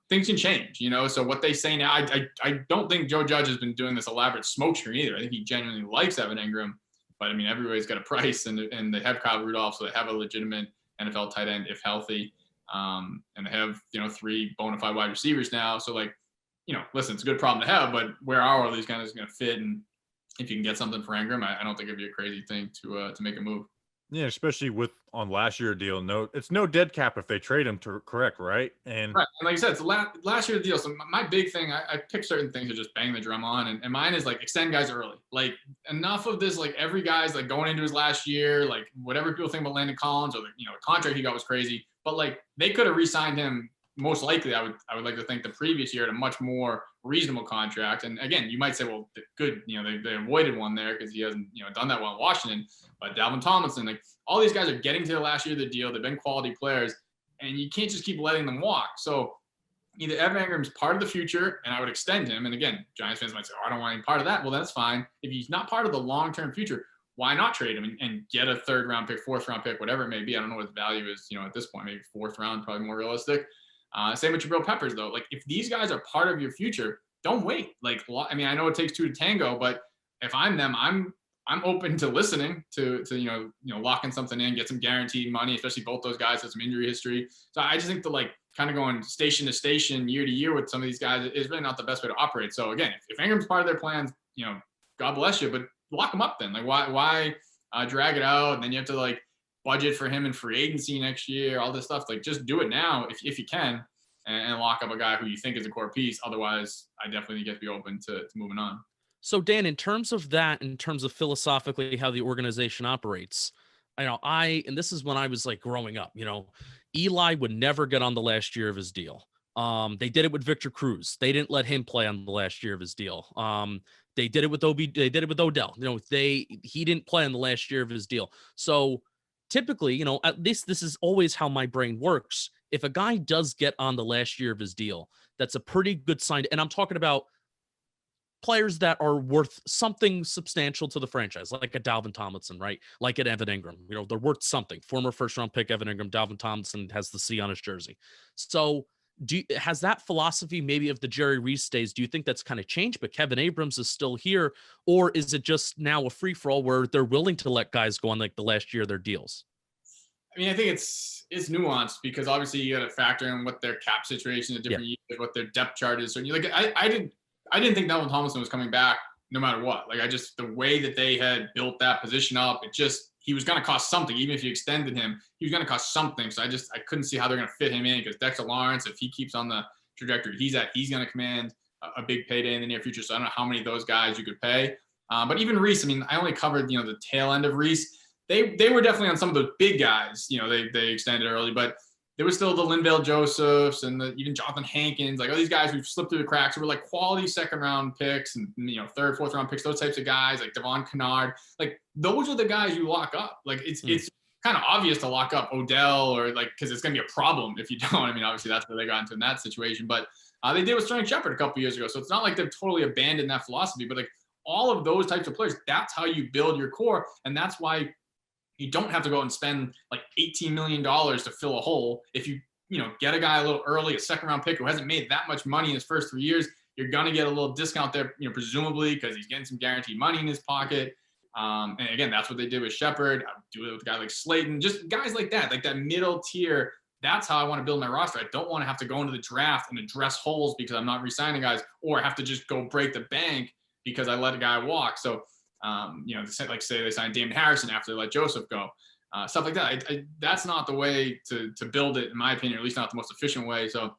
Speaker 3: Things can change, So what they say now, I don't think Joe Judge has been doing this elaborate smokescreen either. I think he genuinely likes Evan Ingram, but I mean, everybody's got a price, and they have Kyle Rudolph, so they have a legitimate NFL tight end if healthy, and they have 3 bona fide wide receivers now. So like, listen, it's a good problem to have, but where are all these guys going to fit? And if you can get something for Ingram, I don't think it'd be a crazy thing to make a move.
Speaker 1: Yeah, especially on last year deal. It's no dead cap if they trade him to correct, right? And
Speaker 3: right. And like I said, it's last year deal. So my big thing, I pick certain things to just bang the drum on, and mine is like extend guys early. Like enough of this, like every guy's like going into his last year, like whatever people think about Landon Collins or the contract he got was crazy, but like they could have re-signed him. Most likely, I would like to think the previous year at a much more reasonable contract. And again, you might say, well, good, they avoided one there because he hasn't, done that well in Washington. But Dalvin Tomlinson, like all these guys are getting to the last year of the deal. They've been quality players, and you can't just keep letting them walk. So either Evan Ingram's part of the future, and I would extend him. And again, Giants fans might say, I don't want any part of that. Well, that's fine. If he's not part of the long-term future, why not trade him and get a 3rd round pick, 4th round pick, whatever it may be. I don't know what his value is, at this point, maybe 4th round, probably more realistic. Same with Jabril Peppers, though. Like, if these guys are part of your future, don't wait. Like, I mean, I know it takes 2 to tango, but if I'm them, I'm I'm open to listening to locking something in, get some guaranteed money, especially both those guys have some injury history. So I just think that like kind of going station to station, year to year with some of these guys is really not the best way to operate. So again, if Ingram's part of their plans, God bless you, but lock him up then. Like why drag it out? And then you have to like budget for him in free agency next year, all this stuff. Like just do it now if you can and lock up a guy who you think is a core piece. Otherwise, I definitely get to be open to moving on.
Speaker 2: So Dan, in terms of that, in terms of philosophically how the organization operates, and this is when I was like growing up, Eli would never get on the last year of his deal. They did it with Victor Cruz. They didn't let him play on the last year of his deal. They did it with They did it with Odell. He didn't play on the last year of his deal. So typically, at least this is always how my brain works. If a guy does get on the last year of his deal, that's a pretty good sign. And I'm talking about players that are worth something substantial to the franchise, like a Dalvin Tomlinson, right? Like an Evan Ingram. They're worth something. Former first-round pick Evan Ingram, Dalvin Tomlinson has the C on his jersey. So has that philosophy maybe of the Jerry Reese days, do you think that's kind of changed, but Kevin Abrams is still here? Or is it just now a free-for-all where they're willing to let guys go on like the last year of their deals?
Speaker 3: I mean, I think it's nuanced because obviously you got to factor in what their cap situation is different years, what their depth chart is. So I didn't think Dalvin Tomlinson was coming back no matter what. Like the way that they had built that position up, he was going to cost something. Even if you extended him, he was going to cost something. So I couldn't see how they're going to fit him in because Dexter Lawrence, if he keeps on the trajectory he's at, he's going to command a big payday in the near future. So I don't know how many of those guys you could pay. But even Reese, I mean, I only covered, the tail end of Reese. They were definitely on some of those big guys, they extended early, but there was still the Linval Josephs and even Jonathan Hankins, like all these guys who've slipped through the cracks who were like quality second round picks and, third, fourth round picks, those types of guys like Devon Kennard, like those are the guys you lock up. Like it's kind of obvious to lock up Odell or like, cause it's going to be a problem if you don't. I mean, obviously that's where they got into in that situation, but they did with Sterling Shepard a couple years ago. So it's not like they've totally abandoned that philosophy, but like all of those types of players, that's how you build your core. And that's why you don't have to go and spend like $18 million to fill a hole. If you get a guy a little early, a second round pick who hasn't made that much money in his first 3 years, you're going to get a little discount there, presumably because he's getting some guaranteed money in his pocket. And again, that's what they did with Shepard. I would do it with a guy like Slayton, just guys like that middle tier. That's how I want to build my roster. I don't want to have to go into the draft and address holes because I'm not re-signing guys, or have to just go break the bank because I let a guy walk. So, like say they signed Damon Harrison after they let Joseph go, stuff like that. That's not the way to build it, in my opinion, or at least not the most efficient way. So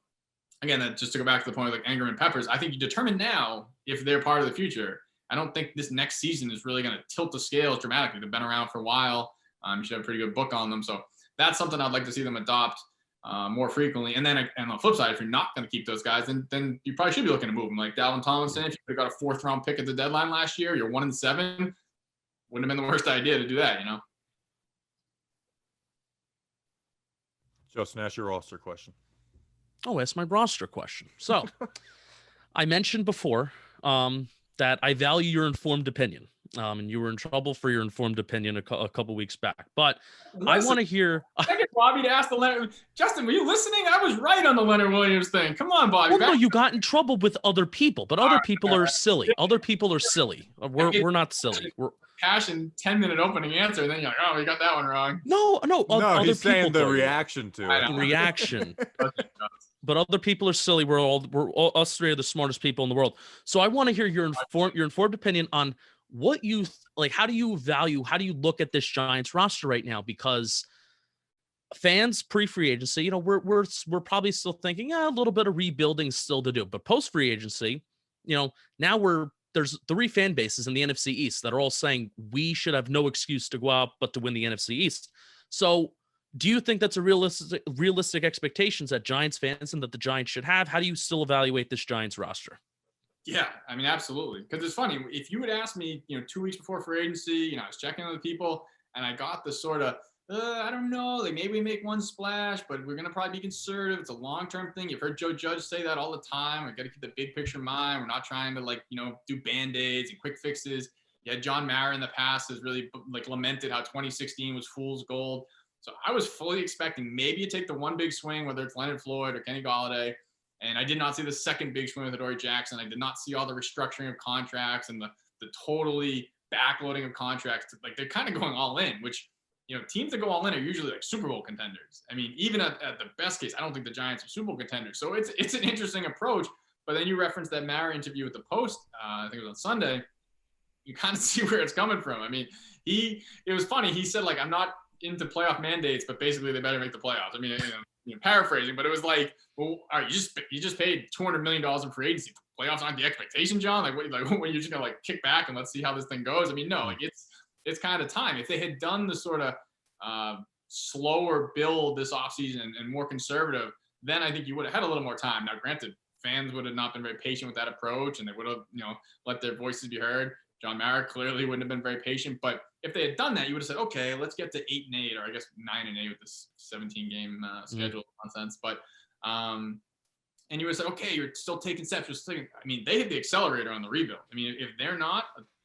Speaker 3: again, just to go back to the point of like Ingram and Peppers, I think you determine now if they're part of the future. I don't think this next season is really going to tilt the scales dramatically. They've been around for a while. You should have a pretty good book on them. So that's something I'd like to see them adopt more frequently. And then on the flip side, if you're not going to keep those guys, then you probably should be looking to move them. Like Dalvin Tomlinson, if you got a 4th round pick at the deadline last year, you're 1-7. Wouldn't have been the worst idea to do that,
Speaker 1: Justin, ask your roster question.
Speaker 2: Oh, that's my roster question. So I mentioned before that I value your informed opinion. And you were in trouble for your informed opinion a couple weeks back. But I want to hear.
Speaker 3: I get Bobby to ask the Leonard. Justin, were you listening? I was right on the Leonard Williams thing. Come on, Bobby.
Speaker 2: Well, no, you got in trouble with other people, but other people are silly. Other people are silly. We're not silly. We're
Speaker 3: passion 10-minute opening answer, and then you're like, oh, you got that one wrong.
Speaker 2: No, other
Speaker 1: he's saying the
Speaker 2: do.
Speaker 1: reaction to it.
Speaker 2: Reaction. But other people are silly. We're all us three are the smartest people in the world. So I want to hear your informed opinion on what you like. How do you look at this Giants roster right now? Because fans pre-free agency, we're probably still thinking a little bit of rebuilding still to do. But post-free agency, now there's 3 fan bases in the NFC East that are all saying we should have no excuse to go out but to win the NFC East. So do you think that's a realistic expectations that Giants fans and that the Giants should have? How do you still evaluate this Giants roster?
Speaker 3: Yeah, I mean, absolutely. Because it's funny, if you would ask me, 2 weeks before free agency, I was checking on the people and I got the sort of, I don't know, like maybe we make one splash, but we're going to probably be conservative. It's a long-term thing. You've heard Joe Judge say that all the time. We got to keep the big picture in mind. We're not trying to do Band-Aids and quick fixes. Yeah, John Mara in the past has really lamented how 2016 was fool's gold. So I was fully expecting maybe you take the one big swing, whether it's Leonard Floyd or Kenny Golladay. And I did not see the second big swing with Adoree Jackson. I did not see all the restructuring of contracts and the totally backloading of contracts. Like they're kind of going all in, which, teams that go all in are usually like Super Bowl contenders. I mean, even at the best case, I don't think the Giants are Super Bowl contenders. So it's an interesting approach. But then you referenced that Mara interview with the Post, I think it was on Sunday. You kind of see where it's coming from. I mean, it was funny. He said, like, I'm not into playoff mandates, but basically they better make the playoffs. I mean, paraphrasing, but it was like, well, all right, you just paid $200 million in free agency. Playoffs aren't the expectation, John. Like, what you're just gonna like kick back and let's see how this thing goes? I mean, no, like it's kind of time. If they had done the sort of slower build this offseason and more conservative, then I think you would have had a little more time. Now, granted, fans would have not been very patient with that approach, and they would have, let their voices be heard. John Mara clearly wouldn't have been very patient, but if they had done that, you would have said, okay, let's get to 8-8, or I guess 9-8 with this 17-game schedule nonsense. But and you would have said, okay, you're still taking steps. I mean, they hit the accelerator on the rebuild. I mean, if they're not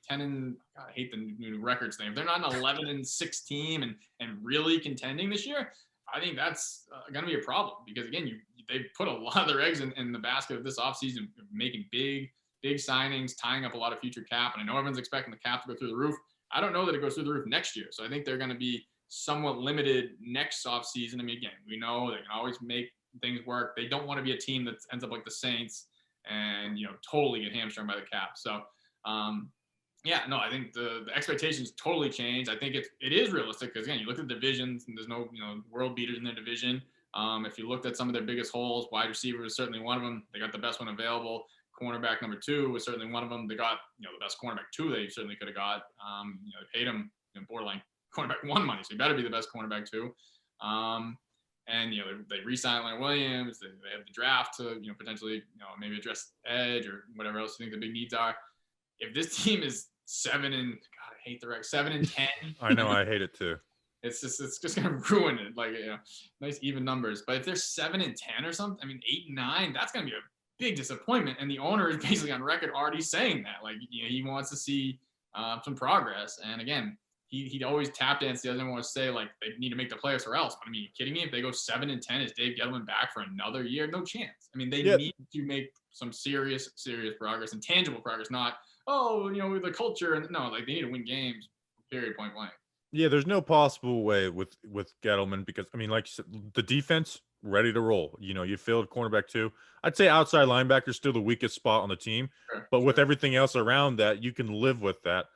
Speaker 3: 10 and God, I hate the new records thing. If they're not an 11-6 team and really contending this year, I think that's going to be a problem because again, they put a lot of their eggs in the basket of this offseason, making big signings, tying up a lot of future cap. And I know everyone's expecting the cap to go through the roof. I don't know that it goes through the roof next year. So I think they're going to be somewhat limited next offseason. I mean, again, we know they can always make things work. They don't want to be a team that ends up like the Saints and, totally get hamstrung by the cap. So, I think the expectations totally changed. I think it is realistic because, again, you look at the divisions and there's no, world beaters in their division. If you looked at some of their biggest holes, wide receiver was certainly one of them. They got the best one available. Cornerback number 2 was certainly one of them. They got, the best cornerback 2 they certainly could have got. They paid him borderline cornerback 1 money, so he better be the best cornerback 2. And they re-signed Leonard Williams. They have the draft to potentially maybe address edge or whatever else you think the big needs are. If this team is 7 and God, I hate the rec 7 and 10.
Speaker 1: I know, I hate it too.
Speaker 3: It's just gonna ruin it. Like nice even numbers. But if they're 7 and 10 or something, I mean 8 and 9, that's gonna be a big disappointment. And the owner is basically on record already saying that. Like he wants to see some progress. And again, he'd always tap dance. He doesn't want to say like they need to make the playoffs or else. But I mean, you kidding me? If they go 7 and 10, is Dave Gettleman back for another year? No chance. I mean, they need to make some serious progress and tangible progress, not the culture. And no, like they need to win games. Period. Point blank.
Speaker 1: Yeah, there's no possible way with Gettleman because I mean, like you said, the defense ready to roll. You filled cornerback 2. I'd say outside linebacker is still the weakest spot on the team, but with everything else around that, you can live with that.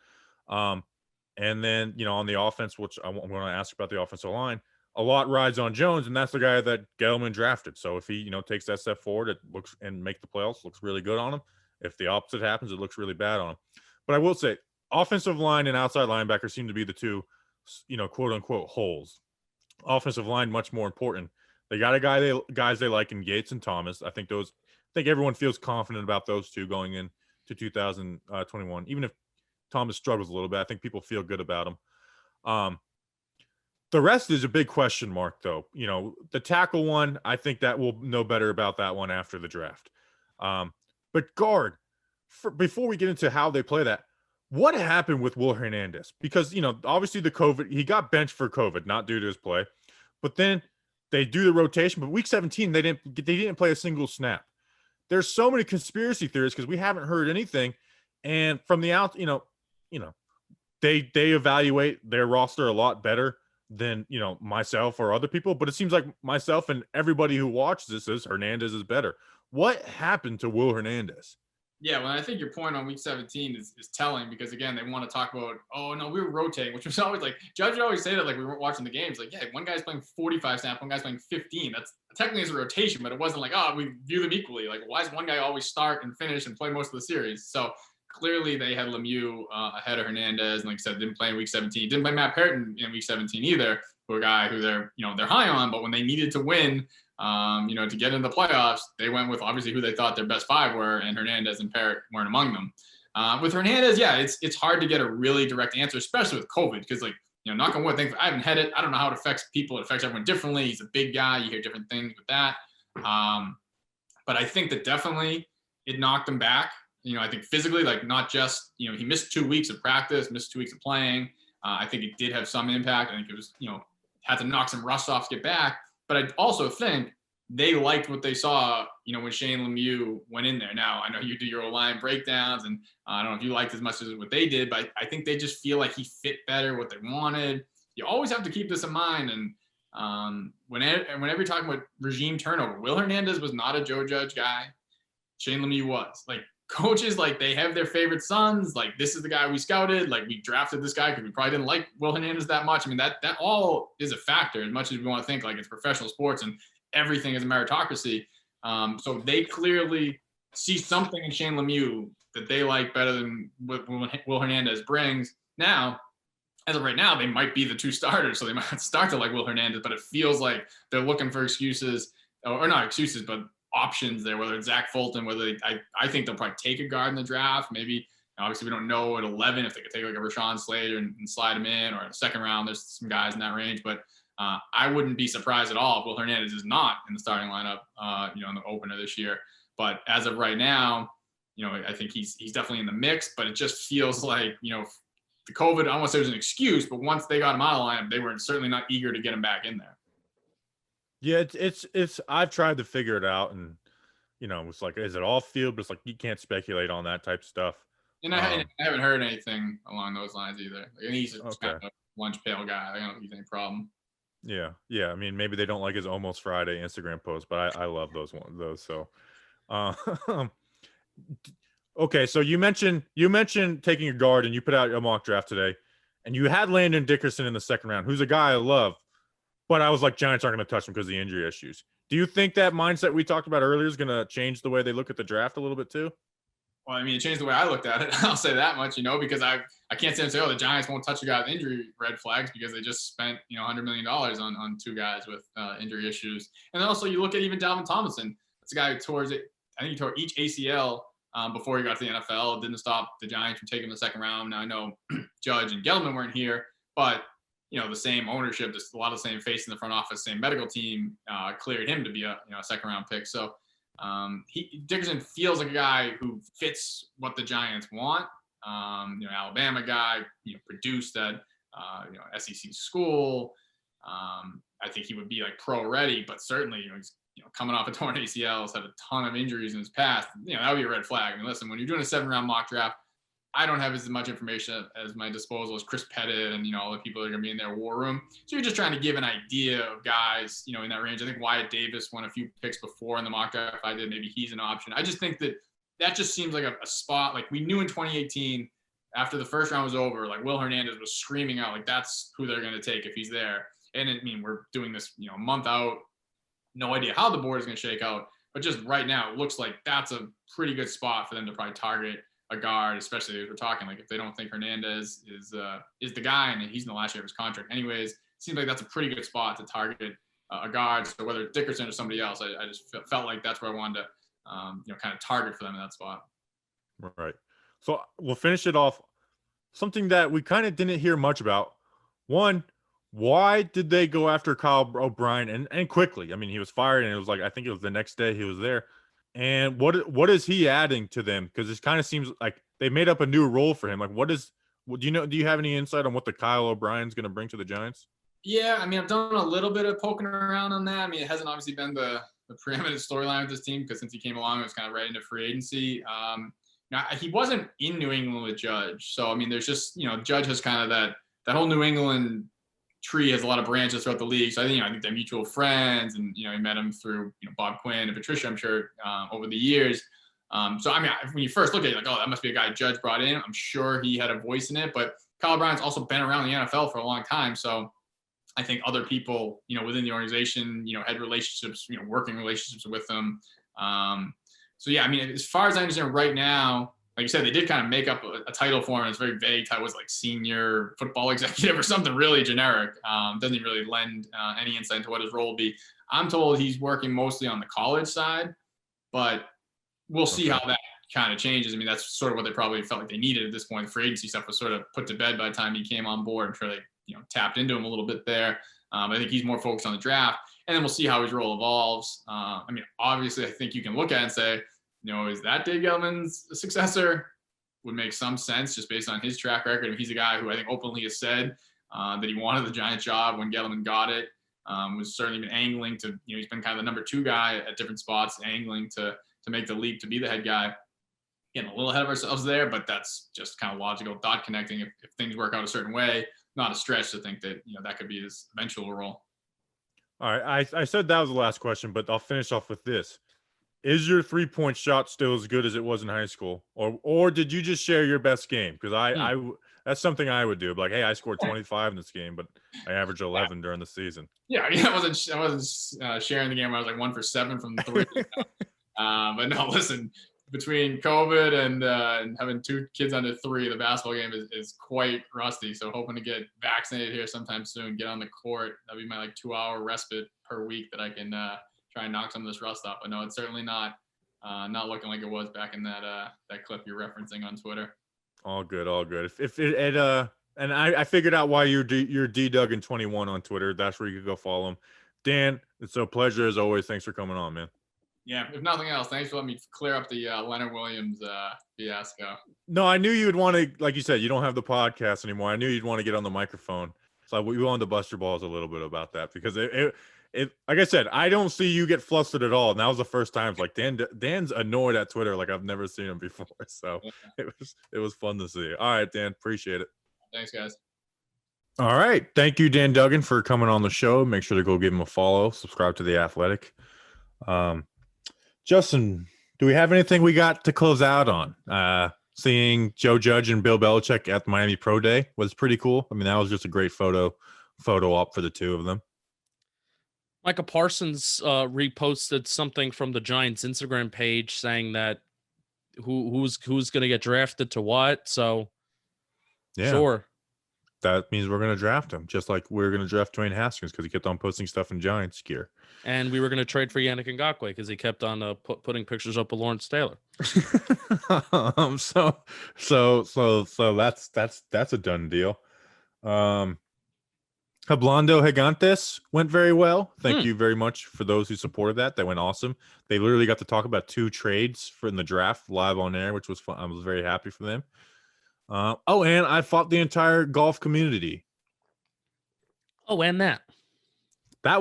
Speaker 1: And then on the offense, which I'm going to ask about the offensive line, a lot rides on Jones, and that's the guy that Gettleman drafted. So if he takes that step forward, it looks and make the playoffs, looks really good on him. If the opposite happens, it looks really bad on him. But I will say, offensive line and outside linebacker seem to be the two, quote unquote holes. Offensive line much more important. They got guys they like in Gates and Thomas. I think everyone feels confident about those two going into 2021. Even if Thomas struggles a little bit, I think people feel good about him. The rest is a big question mark, though. The tackle one, I think that we'll know better about that one after the draft. But guard, before we get into how they play that, what happened with Will Hernandez? Because, obviously the COVID, he got benched for COVID, not due to his play. But then they do the rotation. But week 17, they didn't play a single snap. There's so many conspiracy theories because we haven't heard anything. And from the out, they evaluate their roster a lot better than, myself or other people. But it seems like myself and everybody who watches this says Hernandez is better. What happened to Will Hernandez?
Speaker 3: Yeah, well, I think your point on week 17 is telling because, again, they want to talk about, oh, no, we were rotating, which was always like, Judge would always say that like we weren't watching the games. Like, yeah, one guy's playing 45 snaps, one guy's playing 15. That's technically is a rotation, but it wasn't like, we view them equally. Like, why does one guy always start and finish and play most of the series? So clearly they had Lemieux ahead of Hernandez. And like I said, didn't play in week 17. Didn't play Matt Parrott in week 17 either, for a guy who they're high on. But when they needed to win, to get into the playoffs, they went with obviously who they thought their best 5 were, and Hernandez and Parrott weren't among them. With Hernandez, yeah, it's hard to get a really direct answer, especially with COVID, because like, knock on wood, I haven't had it. I don't know how it affects people. It affects everyone differently. He's a big guy. You hear different things with that. But I think that definitely it knocked him back. I think physically, like not just, he missed 2 weeks of practice, missed 2 weeks of playing. I think it did have some impact. I think it was, had to knock some rust off to get back. But I also think they liked what they saw, when Shane Lemieux went in there. Now, I know you do your O-line breakdowns, and I don't know if you liked as much as what they did, but I think they just feel like he fit better what they wanted. You always have to keep this in mind. And whenever you're talking about regime turnover, Will Hernandez was not a Joe Judge guy. Shane Lemieux was. Like, coaches, like, they have their favorite sons. Like, this is the guy we scouted. Like, we drafted this guy because we probably didn't like Will Hernandez that much. I mean, that all is a factor, as much as we want to think like it's professional sports and everything is a meritocracy. So they clearly see something in Shane Lemieux that they like better than what Will Hernandez brings. Now, as of right now, they might be the two starters, so they might start to like Will Hernandez, but it feels like they're looking for excuses, or not excuses, but options there, whether it's Zach Fulton, I think they'll probably take a guard in the draft. Maybe, obviously we don't know at 11 if they could take like a Rashawn Slater and slide him in, or in the second round, there's some guys in that range, but I wouldn't be surprised at all if Will Hernandez is not in the starting lineup, in the opener this year. But as of right now, I think he's definitely in the mix, but it just feels like, the COVID, I don't want to say it was an excuse, but once they got him out of the lineup, they were certainly not eager to get him back in there.
Speaker 1: Yeah, it's I've tried to figure it out, and it's like, is it all field? But it's like you can't speculate on that type of stuff.
Speaker 3: And I haven't heard anything along those lines either. And he's
Speaker 1: Okay.
Speaker 3: kind of a lunch pail guy. I don't think he's any problem.
Speaker 1: Yeah. I mean, maybe they don't like his Almost Friday Instagram post, but I love those. So, okay. So you mentioned taking a guard, and you put out a mock draft today, and you had Landon Dickerson in the second round, who's a guy I love, but I was like, Giants aren't going to touch him because of the injury issues. Do you think that mindset we talked about earlier is going to change the way they look at the draft a little bit too?
Speaker 3: Well, I mean, it changed the way I looked at it. I'll say that much, because I can't sit and say, the Giants won't touch a guy with injury red flags, because they just spent, $100 million on two guys with injury issues. And then also you look at even Dalvin Tomlinson. That's a guy who tore each ACL before he got to the NFL. It didn't stop the Giants from taking him in the second round. Now I know Judge and Gettleman weren't here, but the same ownership, just a lot of the same face in the front office, same medical team cleared him to be a second round pick. So Dickerson feels like a guy who fits what the Giants want. Alabama guy, produced at SEC school. I think he would be like pro ready, but certainly he's coming off a torn ACL, has had a ton of injuries in his past. That would be a red flag. I mean, listen, when you're doing a 7-round mock draft, I don't have as much information as my disposal as Chris Pettit and all the people that are going to be in their war room. So you're just trying to give an idea of guys, in that range. I think Wyatt Davis won a few picks before in the mock draft. I did. Maybe he's an option. I just think that just seems like a spot. Like, we knew in 2018, after the first round was over, like, Will Hernandez was screaming out, like, that's who they're going to take if he's there. And I mean, we're doing this, a month out, no idea how the board is going to shake out. But just right now, it looks like that's a pretty good spot for them to probably target a guard, especially if we're talking like if they don't think Hernandez is the guy, and he's in the last year of his contract anyways. It seems like that's a pretty good spot to target a guard. So whether it's Dickerson or somebody else, I just felt like that's where I wanted to kind of target for them in that spot.
Speaker 1: Right. So we'll finish it off. Something that we kind of didn't hear much about. One, why did they go after Kyle O'Brien and quickly? I mean, he was fired, and it was like, I think it was the next day he was there. And what is he adding to them? Because it kind of seems like they made up a new role for him. Like, do you have any insight on what the Kyle O'Brien's going to bring to the Giants?
Speaker 3: Yeah, I mean, I've done a little bit of poking around on that. I mean, it hasn't obviously been the preeminent storyline with this team, because since he came along, it was kind of right into free agency. Now, he wasn't in New England with Judge. So, I mean, there's just, Judge has kind of that whole New England tree has a lot of branches throughout the league. So I think they're mutual friends, and, he met him through, Bob Quinn and Patricia, I'm sure, over the years. So, I mean, when you first look at it, like, that must be a guy Judge brought in. I'm sure he had a voice in it, but Kyle O'Brien's also been around the NFL for a long time. So I think other people, within the organization, had relationships, working relationships with them. So yeah, I mean, as far as I understand right now, like you said, they did kind of make up a title for him. It's very vague. Title was like senior football executive or something really generic. Doesn't even really lend any insight into what his role will be. I'm told he's working mostly on the college side, but we'll see how that kind of changes. I mean, that's sort of what they probably felt like they needed at this point. The free agency stuff was sort of put to bed by the time he came on board. I'm sure they, tapped into him a little bit there. I think he's more focused on the draft, and then we'll see how his role evolves. I mean, obviously, I think you can look at it and say, is that Dave Gettleman's successor? Would make some sense just based on his track record. And he's a guy who I think openly has said that he wanted the Giants job when Gettleman got it. Was certainly been angling to, he's been kind of the number 2 guy at different spots, angling to make the leap to be the head guy. Getting a little ahead of ourselves there, but that's just kind of logical dot connecting. If things work out a certain way, not a stretch to think that, that could be his eventual role.
Speaker 1: All right. I said that was the last question, but I'll finish off with this. Is your 3-point shot still as good as it was in high school? Or did you just share your best game? Because I that's something I would do. Like, hey, I scored 25 in this game, but I averaged 11 during the season.
Speaker 3: Yeah, I wasn't sharing the game. I was like 1 for 7 from 3. But no, listen, between COVID and having 2 kids under 3, the basketball game is quite rusty. So hoping to get vaccinated here sometime soon, get on the court. That'll be my 2-hour respite per week that I can try and knock some of this rust off. But no, it's certainly not looking like it was back in that clip you're referencing on Twitter.
Speaker 1: All good. If it and I figured out why you're D Duggan 21 on Twitter. That's where you can go follow him. Dan, it's a pleasure as always. Thanks for coming on, man.
Speaker 3: Yeah, if nothing else, thanks for letting me clear up the Leonard Williams fiasco.
Speaker 1: No, I knew you would want to, like you said, you don't have the podcast anymore. I knew you'd want to get on the microphone. So we wanted to bust your balls a little bit about that because it like I said, I don't see you get flustered at all. And that was the first time. Like Dan's annoyed at Twitter like I've never seen him before. So it was fun to see. All right, Dan, appreciate it.
Speaker 3: Thanks, guys.
Speaker 1: All right. Thank you, Dan Duggan, for coming on the show. Make sure to go give him a follow. Subscribe to The Athletic. Justin, do we have anything we got to close out on? Seeing Joe Judge and Bill Belichick at the Miami Pro Day was pretty cool. I mean, that was just a great photo op for the two of them.
Speaker 2: Micah Parsons reposted something from the Giants Instagram page saying that who's going to get drafted to what. So, yeah, sure.
Speaker 1: That means we're going to draft him, just like we're going to draft Dwayne Haskins because he kept on posting stuff in Giants gear.
Speaker 2: And we were going to trade for Yannick Ngakoue because he kept on putting pictures up of Lawrence Taylor.
Speaker 1: So that's a done deal. Hablando Gigantes went very well. Thank you very much for those who supported that. That went awesome. They literally got to talk about 2 trades in the draft live on air, which was fun. I was very happy for them. And I fought the entire golf community.
Speaker 2: Oh, and that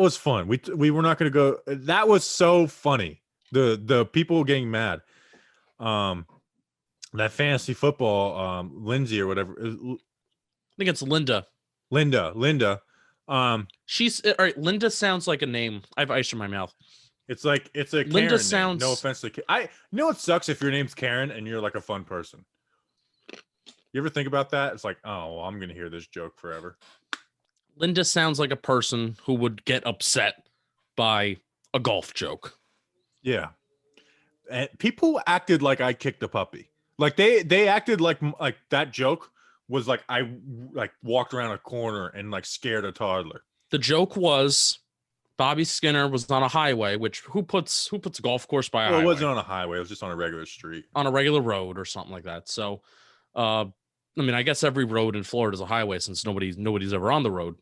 Speaker 1: was fun. We were not going to go. That was so funny. The people getting mad. That fantasy football, Lindsay or whatever.
Speaker 2: I think it's Linda.
Speaker 1: Linda.
Speaker 2: She's all right. Linda sounds like a name. I have ice in my mouth.
Speaker 1: It's a Karen
Speaker 2: Linda sounds.
Speaker 1: Name. No offense to you know what sucks if your name's Karen and you're like a fun person. You ever think about that? It's like, oh, well, I'm gonna hear this joke forever.
Speaker 2: Linda sounds like a person who would get upset by a golf joke.
Speaker 1: Yeah, and people acted like I kicked a puppy. Like they acted like that joke was like I walked around a corner and like scared a toddler.
Speaker 2: The joke was Bobby Skinner was on a highway, which who puts a golf course by a highway?
Speaker 1: It wasn't on a highway. It was just on a regular street.
Speaker 2: On a regular road or something like that. So, I mean, I guess every road in Florida is a highway since nobody's ever on the road.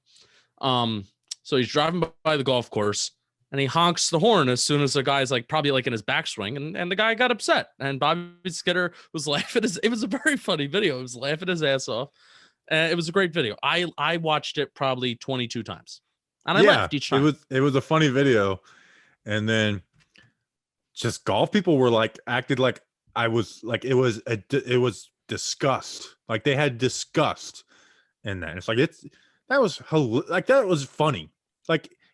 Speaker 2: So he's driving by the golf course and he honks the horn as soon as the guy's probably in his backswing and the guy got upset and Bobby Skinner was laughing. It was a very funny video. He was laughing his ass off. It was a great video. I watched it probably 22 times and I laughed each time.
Speaker 1: It was a funny video. And then just golf people were acted like I was it was disgust. Like they had disgust in that. It's that was funny.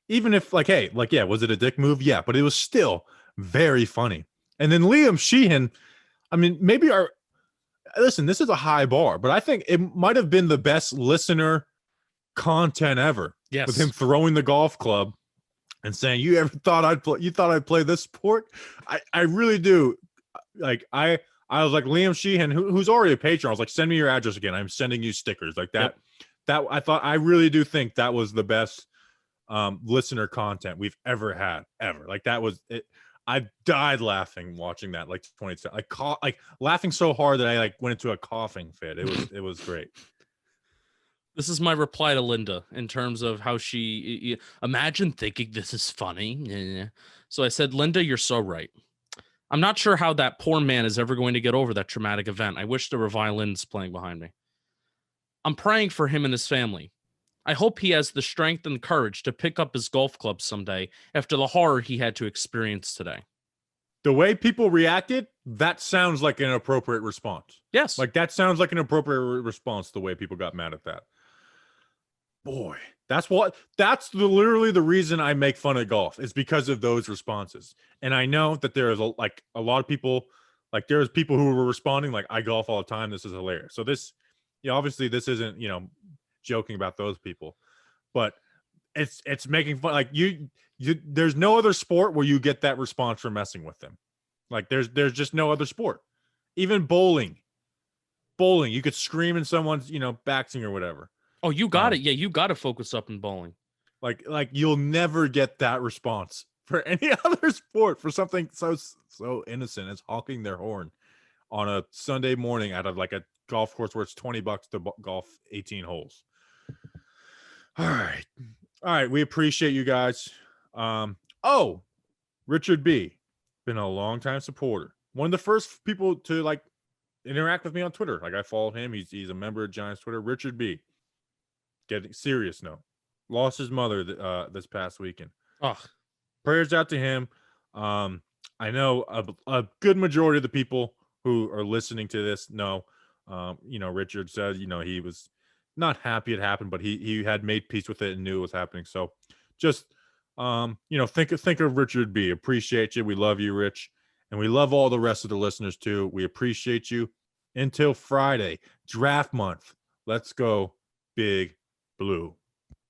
Speaker 1: Even if was it a dick move? Yeah, but it was still very funny. And then Liam Sheehan, I mean, listen, this is a high bar, but I think it might have been the best listener content ever.
Speaker 2: Yes.
Speaker 1: With him throwing the golf club and saying, "You ever thought I'd play this sport?" I really do. I was like, Liam Sheehan, who's already a patron, I was like, send me your address again. I'm sending you stickers like that. Yep. I really do think that was the best listener content we've ever had ever. That was it. I died laughing watching that 20 laughing so hard that I went into a coughing fit. It was great.
Speaker 2: This is my reply to Linda in terms of how she imagine thinking this is funny. So I said, Linda, you're so right. I'm not sure how that poor man is ever going to get over that traumatic event. I wish there were violins playing behind me. I'm praying for him and his family. I hope he has the strength and courage to pick up his golf club someday after the horror he had to experience today.
Speaker 1: The way people reacted, that sounds like an appropriate response.
Speaker 2: Yes.
Speaker 1: Like that sounds like an appropriate response. The way people got mad at that. Boy, that's literally the reason I make fun of golf is because of those responses. And I know that there's a lot of people, like there's people who were responding like, I golf all the time. This is hilarious. So this, obviously this isn't, joking about those people, but it's making fun. Like you there's no other sport where you get that response for messing with them. Like there's just no other sport. Even bowling, you could scream in someone's, backswing or whatever.
Speaker 2: Oh, you got it. Yeah, you got to focus up in bowling.
Speaker 1: Like you'll never get that response for any other sport for something so innocent as honking their horn on a Sunday morning at a golf course where it's $20 to golf 18 holes. All right. We appreciate you guys. Richard B, been a long time supporter. One of the first people to interact with me on Twitter. Like I followed him. He's a member of Giants Twitter. Richard B. Getting serious note. Lost his mother this past weekend.
Speaker 2: Ugh.
Speaker 1: Prayers out to him. I know a good majority of the people who are listening to this know. Richard said, he was not happy it happened, but he had made peace with it and knew it was happening. So just think of Richard B. Appreciate you. We love you, Rich. And we love all the rest of the listeners too. We appreciate you. Until Friday, draft month. Let's go Big Blue.